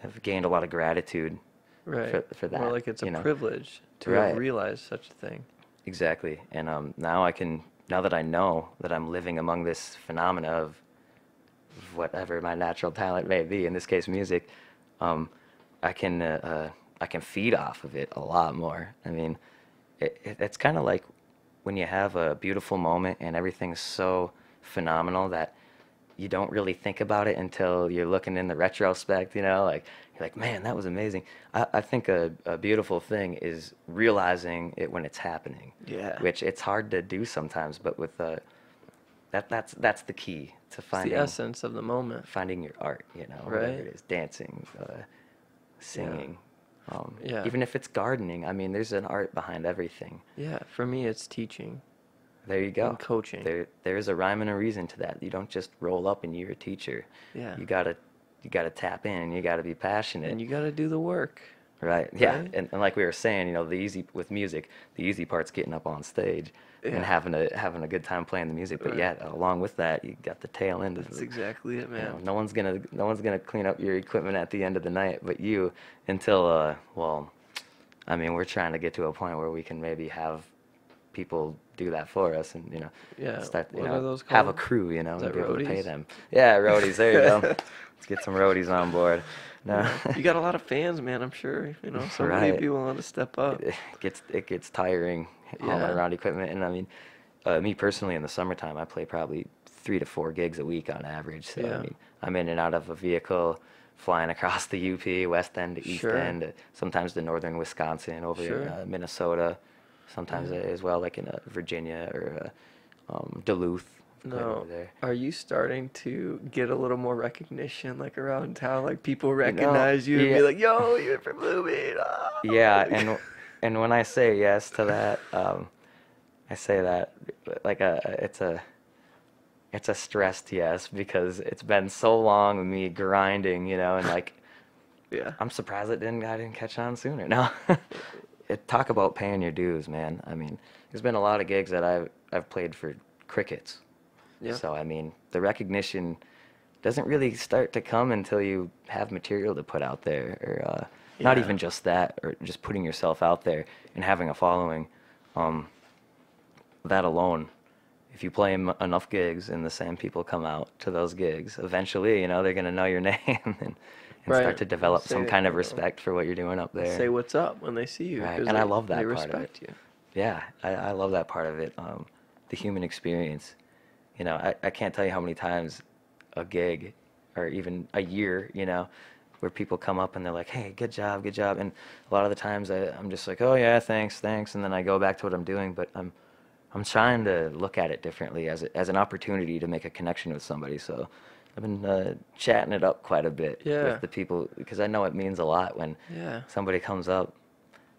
have gained a lot of gratitude Right. for that. More like it's a privilege to Right. have realized such a thing. Exactly. And now that I know that I'm living among this phenomena of whatever my natural talent may be, in this case music, I can feed off of it a lot more. I mean, it's kind of like when you have a beautiful moment and everything's so phenomenal that you don't really think about it until you're looking in the retrospect, like you're like, man, that was amazing. I think a beautiful thing is realizing it when it's happening. Yeah. Which it's hard to do sometimes, but with that's the key to It's the essence of the moment. finding your art, whatever Right. it is, dancing, singing. Yeah. Even if it's gardening, I mean, there's an art behind everything. Yeah. For me, it's teaching There you go. and coaching. There's a rhyme and a reason to that. You don't just roll up and you're a teacher. Yeah. You gotta tap in. You gotta be passionate. And you got to do the work. Right. Yeah. Right? And like we were saying, with music, the easy part's getting up on stage Yeah. and having a good time playing the music. But Right. yeah, along with that, you got the tail end of That's it. exactly it, man. No one's gonna clean up your equipment at the end of the night, but you, until I mean, we're trying to get to a point where we can maybe have people do that for us, and Yeah. start What are those have a called? crew, Is and that be able to pay roadies? them. Yeah, roadies. There you go. Let's get some roadies on board. No. Yeah. You got a lot of fans, man. I'm sure. Somebody Right. would be willing to step up. It gets tiring hauling Yeah. around equipment, and I mean, me personally, in the summertime, I play probably 3 to 4 gigs a week on average. So Yeah. I mean, I'm in and out of a vehicle, flying across the UP, West End to East Sure. End, sometimes to northern Wisconsin, over Sure. in Minnesota, sometimes Yeah. as well, like in Virginia or Duluth. Played No. over there. Are you starting to get a little more recognition, like around town? Like people recognize you and yeah. be like, "Yo, you're from Lumi." Ah. Yeah, and when I say yes to that, I say that like it's a stressed yes, because it's been so long of me grinding, and like Yeah. I'm surprised I didn't catch on sooner. No, talk about paying your dues, man. I mean, there's been a lot of gigs that I've played for crickets. Yeah. So I mean, the recognition doesn't really start to come until you have material to put out there, or not Yeah. even just that, or just putting yourself out there and having a following. That alone, if you play enough gigs and the same people come out to those gigs, eventually, you know, they're gonna know your name and Right. start to develop some Say, kind of respect for what you're doing up there. Say what's up when they see you, Right, because and I love that they part of it. respect you. Yeah, I love that part of it. The human experience. You know, I can't tell you how many times a gig or even a year, you know, where people come up and they're like, hey, good job, good job. And a lot of the times I'm just like, oh yeah, thanks, thanks. And then I go back to what I'm doing. But I'm trying to look at it differently as an opportunity to make a connection with somebody. So I've been chatting it up quite a bit Yeah. with the people, because I know it means a lot when Yeah. somebody comes up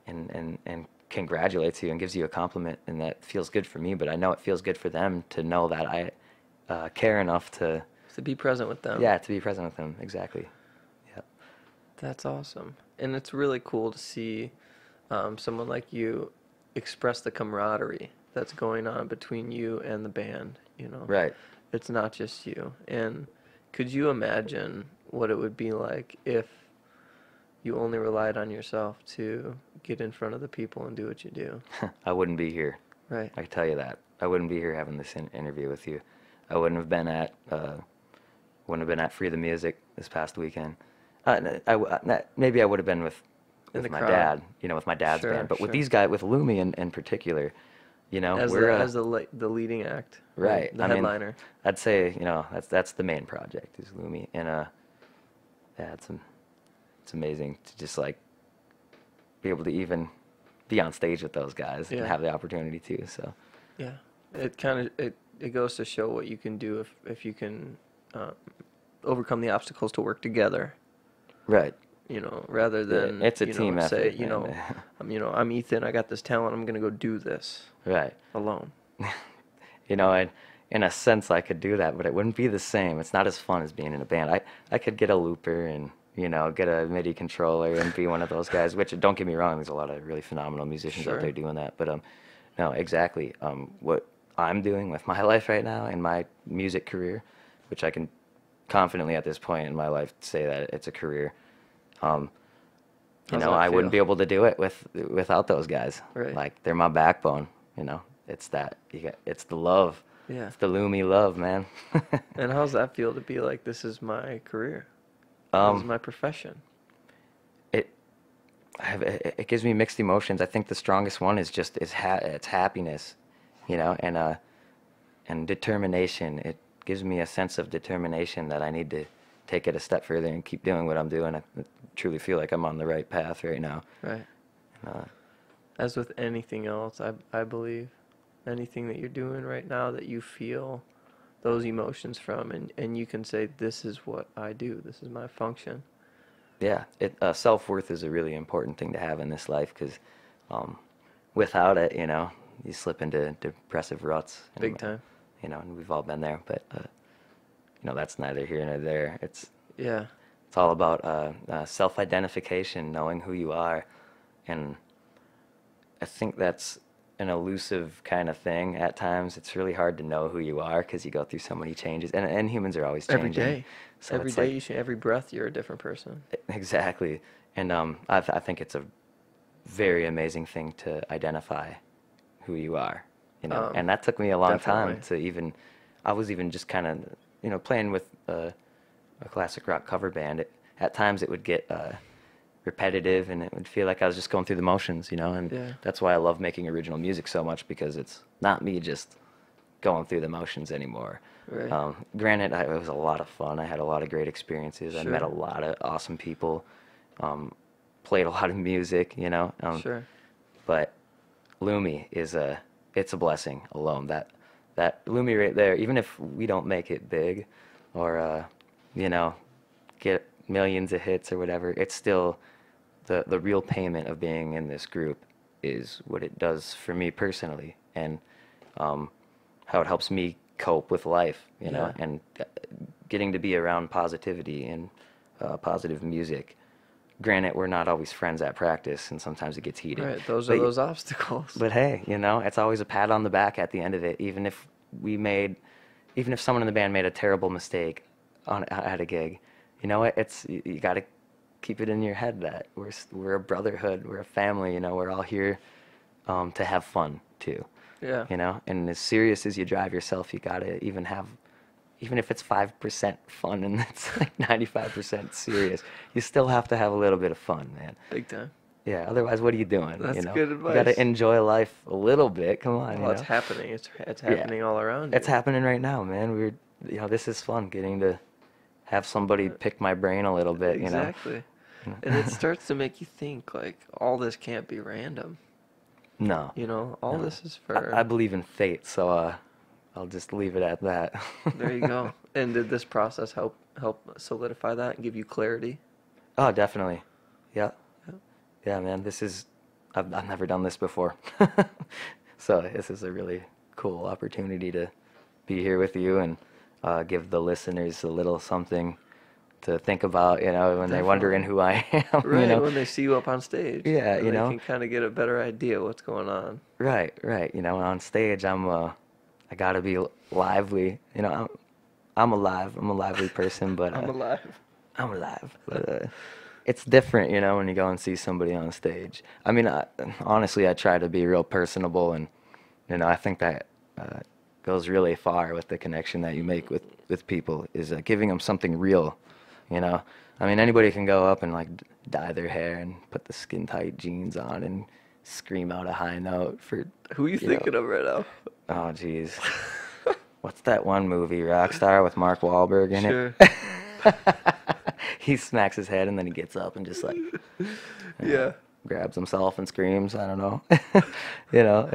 and congratulates you and gives you a compliment, and that feels good for me, but I know it feels good for them to know that I care enough to be present with them. to be present with them. Exactly. Yeah. That's awesome. And it's really cool to see someone like you express the camaraderie that's going on between you and the band, you know. Right. It's not just you. And could you imagine what it would be like if you only relied on yourself to get in front of the people and do what you do? I wouldn't be here. Right. I can tell you that. I wouldn't be here having this interview with you. I wouldn't have been at Free the Music this past weekend. Maybe I would have been with In the my crowd. dad, you know, with my dad's Sure, band. But with sure. these guys, with Lumi in particular, you know, As we're the leading act. right. The I mean, headliner. I'd say, you know, that's the main project is Lumi, and yeah, it's amazing to just like be able to even be on stage with those guys Yeah. and have the opportunity to. So Yeah. It kind of it goes to show what you can do if you can overcome the obstacles to work together. right. You know, rather than it's a you know, team say, effort, you know, man. I'm Ethan, I got this talent, I'm gonna go do this Right. alone. You know, in a sense, I could do that, but it wouldn't be the same. It's not as fun as being in a band. I could get a looper and, you know, get a MIDI controller and be one of those guys, which, don't get me wrong, there's a lot of really phenomenal musicians Sure. out there doing that. But, no, exactly. What I'm doing with my life right now and my music career, which I can confidently at this point in my life say that it's a career. You How's know, that I wouldn't be feel? able to do it without those guys. Right. Like, they're my backbone, you know. It's that, it's the love. Yeah. It's the Lumi love, man. And how's that feel to be like, this is my career? This is my profession. It gives me mixed emotions. I think the strongest one is just it's happiness, you know, and determination. It gives me a sense of determination that I need to take it a step further and keep doing what I'm doing. I truly feel like I'm on the right path right now. Right. And, As with anything else, I believe, anything that you're doing right now that you feel those emotions from, and you can say, this is what I do, this is my function. yeah, self-worth is a really important thing to have in this life, because without it, you know, you slip into depressive ruts. Big time. You know, and we've all been there, but you know, that's neither here nor there. Yeah. It's all about self-identification, knowing who you are, and I think that's an elusive kind of thing at times. It's really hard to know who you are because you go through so many changes, and humans are always changing. Every day. So Every it's day, like, every breath, you're a different person. exactly, and I think it's a very amazing thing to identify who you are, you know, and that took me a long time Definitely. to even. I was even just kind of, you know, playing with a classic rock cover band. At times it would get repetitive, and it would feel like I was just going through the motions, you know, and Yeah. that's why I love making original music so much, because it's not me just going through the motions anymore. Right. Granted, it was a lot of fun. I had a lot of great experiences. I met a Sure. lot of awesome people, played a lot of music, you know. Sure. But Lumi it's a blessing alone. That Lumi right there, even if we don't make it big, or you know, get millions of hits or whatever, it's still the real payment of being in this group is what it does for me personally, and how it helps me cope with life, you know, Yeah. and getting to be around positivity and positive music Granted, we're not always friends at practice, and sometimes it gets heated. Right, those are those obstacles. But hey, you know, it's always a pat on the back at the end of it. Even if someone in the band made a terrible mistake at a gig, you know what? You got to keep it in your head that we're a brotherhood, we're a family. You know, we're all here to have fun too. Yeah. You know, and as serious as you drive yourself, you gotta even if it's 5% fun and it's like 95% serious, you still have to have a little bit of fun, man. Big time. Yeah, otherwise, what are you doing? That's you know? good advice. You gotta enjoy life a little bit. Come on, Well, it's happening. It's happening all around you. It's happening right now, man. This is fun getting to have somebody pick my brain a little bit. Exactly. You know? And it starts to make you think, like, all this can't be random. No. You know, all this is for... I believe in fate, so I'll just leave it at that. There you go. And did this process help solidify that and give you clarity? Oh, definitely. Yeah. Yeah, man. I've never done this before. So this is a really cool opportunity to be here with you and give the listeners a little something to think about, you know, when they're wondering who I am. Right, you know? when they see you up on stage. Yeah, and you know. They can kind of get a better idea what's going on. Right. You know, on stage, I gotta be lively. You know, I'm alive. I'm a lively person, but I'm alive. I'm alive. But it's different, you know, when you go and see somebody on stage. I mean, honestly, I try to be real personable, and you know, I think that goes really far with the connection that you make with people is giving them something real. You know, I mean, anybody can go up and like dye their hair and put the skin tight jeans on and scream out a high note for. Who are you thinking of right now? Oh, jeez. What's that one movie, Rockstar, with Mark Wahlberg in Sure. it? He smacks his head and then he gets up and just like grabs himself and screams. I don't know. You know,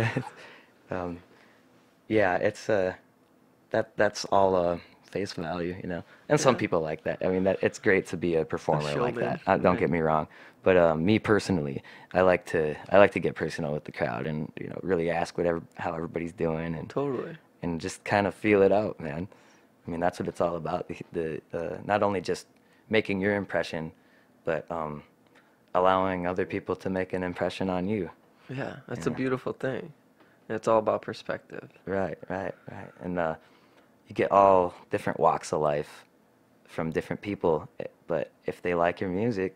it's that's all face value, you know. And some people like that. I mean, it's great to be a performer like that. Don't get me wrong. But me personally, I like to get personal with the crowd and, you know, really ask how everybody's doing and Totally. And just kind of feel it out, man. I mean, that's what it's all about. The not only just making your impression, but allowing other people to make an impression on you. Yeah, that's a beautiful thing. It's all about perspective. Right. And you get all different walks of life from different people, but if they like your music,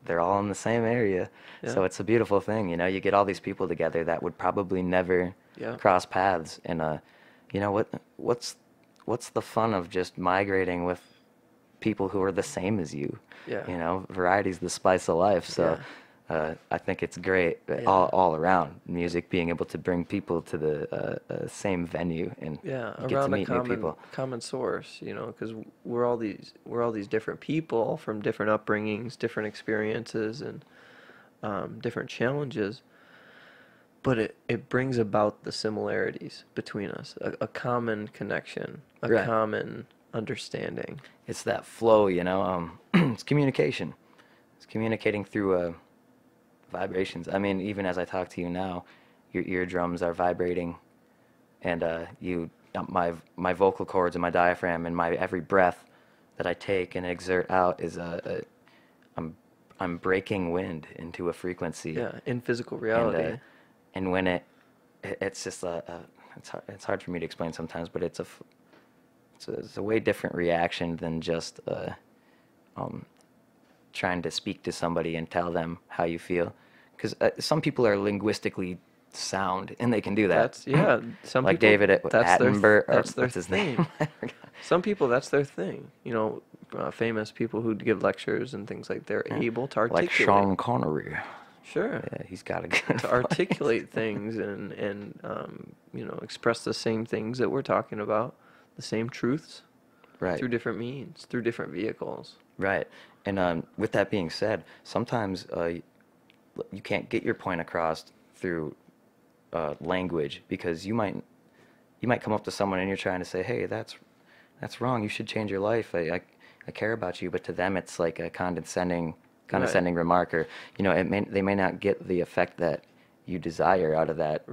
they're all in the same area. Yeah. So it's a beautiful thing, you know. You get all these people together that would probably never cross paths, and you know what's the fun of just migrating with people who are the same as you? Yeah. You know, variety's the spice of life. So I think it's great all around music being able to bring people to the same venue and get to meet new people. Common source, you know, because we're all these different people from different upbringings, different experiences, and different challenges. But it brings about the similarities between us, a common connection, a common understanding. It's that flow, you know. It's communication. It's communicating through vibrations. I mean, even as I talk to you now, your eardrums are vibrating, and my vocal cords and my diaphragm and my every breath that I take and exert out is I'm breaking wind into a frequency. Yeah, in physical reality. And when it's just it's hard for me to explain sometimes, but it's a way different reaction than just trying to speak to somebody and tell them how you feel, because some people are linguistically sound and they can do that. Some like people, David Attenborough. That's their his thing. name? Some people, that's their thing. You know, famous people who give lectures and things like they're able to articulate. Like Sean Connery. Sure. Yeah, he's got a good to articulate things and you know, express the same things that we're talking about, the same truths, through different means, through different vehicles. Right. And with that being said, sometimes you can't get your point across through language, because you might come up to someone and you're trying to say, hey, that's wrong. You should change your life. I care about you. But to them, it's like a condescending remark, or, you know, they may not get the effect that you desire out of that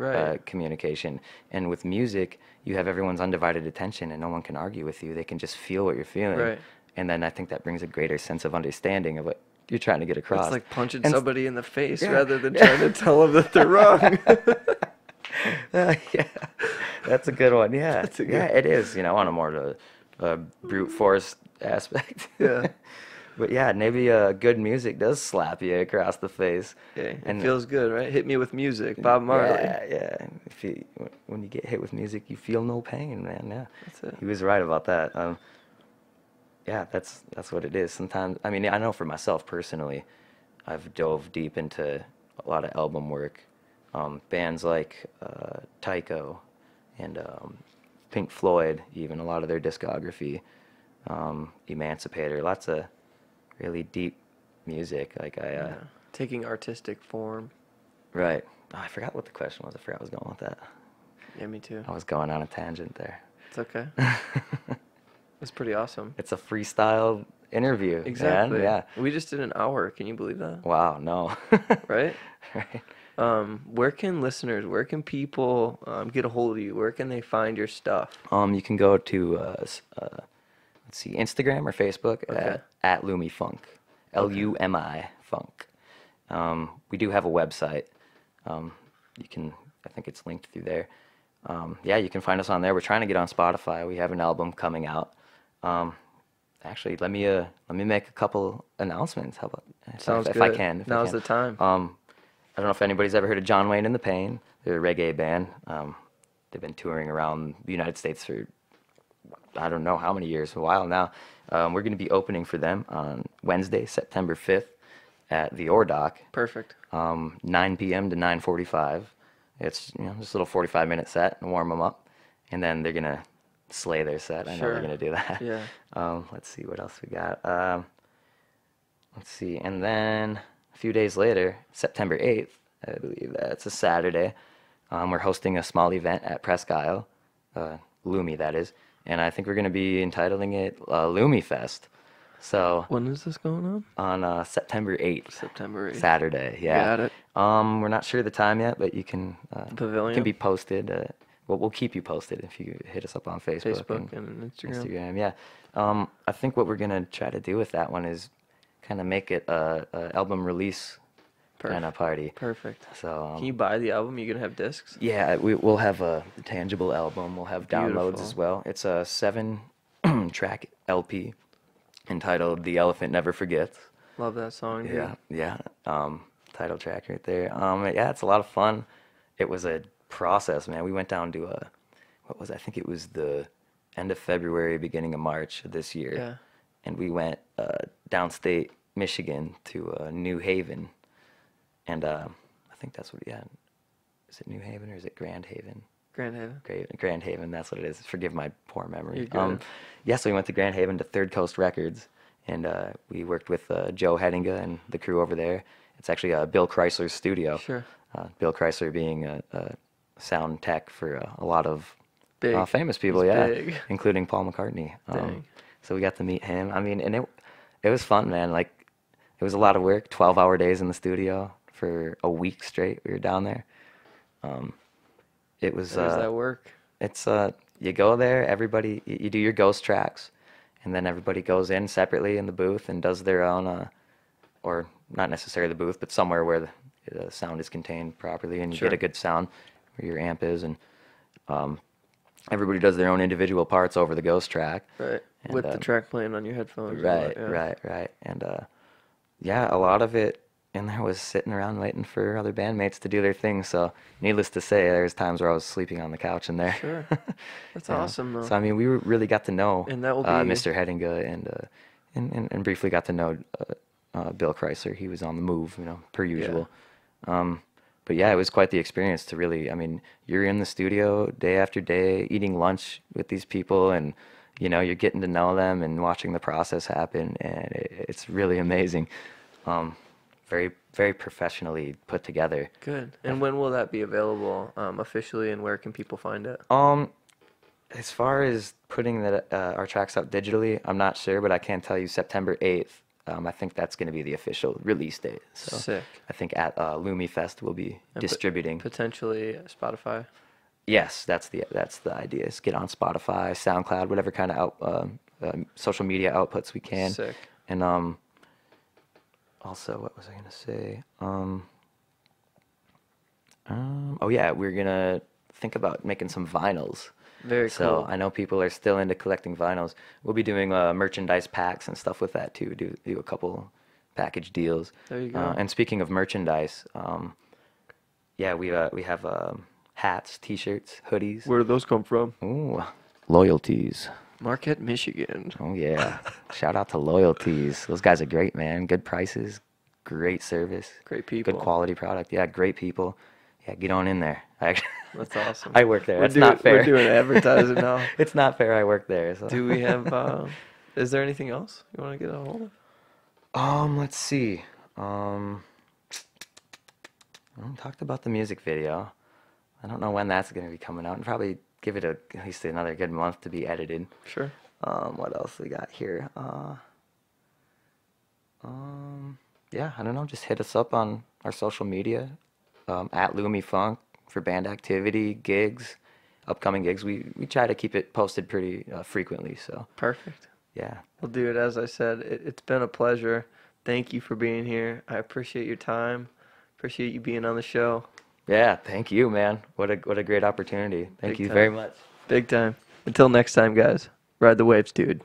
communication. And with music, you have everyone's undivided attention and no one can argue with you. They can just feel what you're feeling. Right. And then I think that brings a greater sense of understanding of you're trying to get across. It's like punching And somebody in the face yeah. rather than trying to tell them that they're wrong. Yeah, that's a good one. Yeah, That's a good yeah, it is. You know, on a more brute force aspect. Yeah. But yeah, maybe good music does slap you across the face. Okay, it And feels good, right? Hit me with music, Bob Marley. yeah, yeah. If you, when you get hit with music, you feel no pain, man. Yeah, That's it. he was right about that. Yeah, that's what it is. Sometimes, I mean, I know for myself personally, I've dove deep into a lot of album work. Bands like Tycho and Pink Floyd, even a lot of their discography, Emancipator, lots of really deep music. Like Yeah. Taking artistic form. right. Oh, I forgot what the question was. I forgot I was going with that. Yeah, me too. I was going on a tangent there. It's okay. It's pretty awesome. It's a freestyle interview, man. Exactly. Yeah. We just did an hour. Can you believe that? Wow. No. Right? Right. Where can people get a hold of you? Where can they find your stuff? You can go to let's see, Instagram or Facebook Okay. at Lumi Funk, Lumi Funk. We do have a website. You can, I think it's linked through there. Yeah, you can find us on there. We're trying to get on Spotify. We have an album coming out. Actually, let me make a couple announcements. How about Sounds if good. I can? If I Now's can. the time. I don't know if anybody's ever heard of John Wayne and the Pain. They're a reggae band. They've been touring around the United States for I don't know how many years, a while now. We're going to be opening for them on Wednesday, September 5th at the Ordock, Perfect. 9 p.m. to 9:45. It's just a little 45-minute set and warm them up, and then they're going to slay their set. I know Sure. they're going to do that. Yeah. Let's see what else we got. Let's see, and then a few days later, September 8th, I believe that's a Saturday, we're hosting a small event at Presque Isle, Lumi that is, and I think we're going to be entitling it Lumi Fest. So When is this going on? on September 8th, September 8th. Saturday, yeah. Got it. We're not sure the time yet, but you can Pavilion? can be posted. We'll keep you posted if you hit us up on Facebook, Facebook and Instagram. Instagram, yeah. I think what we're gonna try to do with that one is kind of make it a album release kind of party. Perfect. So Can you buy the album? You gonna have discs? yeah, we'll have a tangible album. We'll have downloads as Beautiful. well. It's a 7 track LP entitled "The Elephant Never Forgets." Love that song. Dude. Yeah. Title track right there. Yeah, it's a lot of fun. It was a process, man. We went down to I think it was the end of February, beginning of March of this year. Yeah. And we went downstate Michigan to New Haven. And I think that's what we had. Is it New Haven or is it Grand Haven? Grand Haven. Grand Haven, that's what it is. Forgive my poor memory. You're good. Yeah, so we went to Grand Haven to Third Coast Records, and we worked with Joe Hedinga and the crew over there. It's actually Bill Chrysler's studio. Sure. Bill Chrysler being a sound tech for a lot of Big. famous people, He's yeah, big. including Paul McCartney. Dang. So we got to meet him. I mean, and it was fun, man. Like, it was a lot of work, 12-hour days in the studio for a week straight. We were down there. It was. How does that work? It's you go there, everybody you do your ghost tracks, and then everybody goes in separately in the booth and does their own or not necessarily the booth, but somewhere where the sound is contained properly and you Sure. get a good sound where your amp is, and everybody does their own individual parts over the ghost track. Right. And, With the track playing on your headphones. or Right, what, yeah. right. And yeah, a lot of it in there was sitting around waiting for other bandmates to do their thing. So needless to say, there's times where I was sleeping on the couch in there. Sure. That's Yeah. awesome though. So I mean, we really got to know And that will be- Mr. Hedinga and briefly got to know Bill Chrysler. He was on the move, per usual. But yeah, it was quite the experience to really. I mean, you're in the studio day after day, eating lunch with these people, and you're getting to know them and watching the process happen, and it's really amazing. Very, very professionally put together. Good. And when will that be available officially, and where can people find it? As far as putting our tracks out digitally, I'm not sure, but I can tell you September 8th. I think that's going to be the official release date. So Sick. I think at Lumi Fest we'll be distributing. Potentially Spotify. Yes, that's the idea. Is get on Spotify, SoundCloud, whatever kind of social media outputs we can. Sick. And Also, what was I gonna say? Oh yeah, we're gonna think about making some vinyls. Very So cool. I know people are still into collecting vinyls. We'll be doing merchandise packs and stuff with that too. Do a couple package deals. There you go. And speaking of merchandise, yeah, we have hats, T-shirts, hoodies. Where do those come from? Ooh, loyalties. Marquette, Michigan. Oh yeah, shout out to loyalties. Those guys are great, man. Good prices, great service, Great people. good quality product. Yeah, great people. Yeah, get on in there. That's awesome. I work there. That's not fair. We're doing advertising now. It's not fair. I work there. So. Do we have? Is there anything else you want to get a hold of? Let's see. I talked about the music video. I don't know when that's gonna be coming out, and probably give it at least another good month to be edited. Sure. What else we got here? Yeah, I don't know. Just hit us up on our social media, at Lumi Funk for band activity, gigs, upcoming gigs. We try to keep it posted pretty frequently. So Perfect. yeah. Well, dude, as I said, it's been a pleasure. Thank you for being here. I appreciate your time. Appreciate you being on the show. Yeah, thank you, man. What a great opportunity. Thank Big you time. very much. Big time. Until next time, guys. Ride the waves, dude.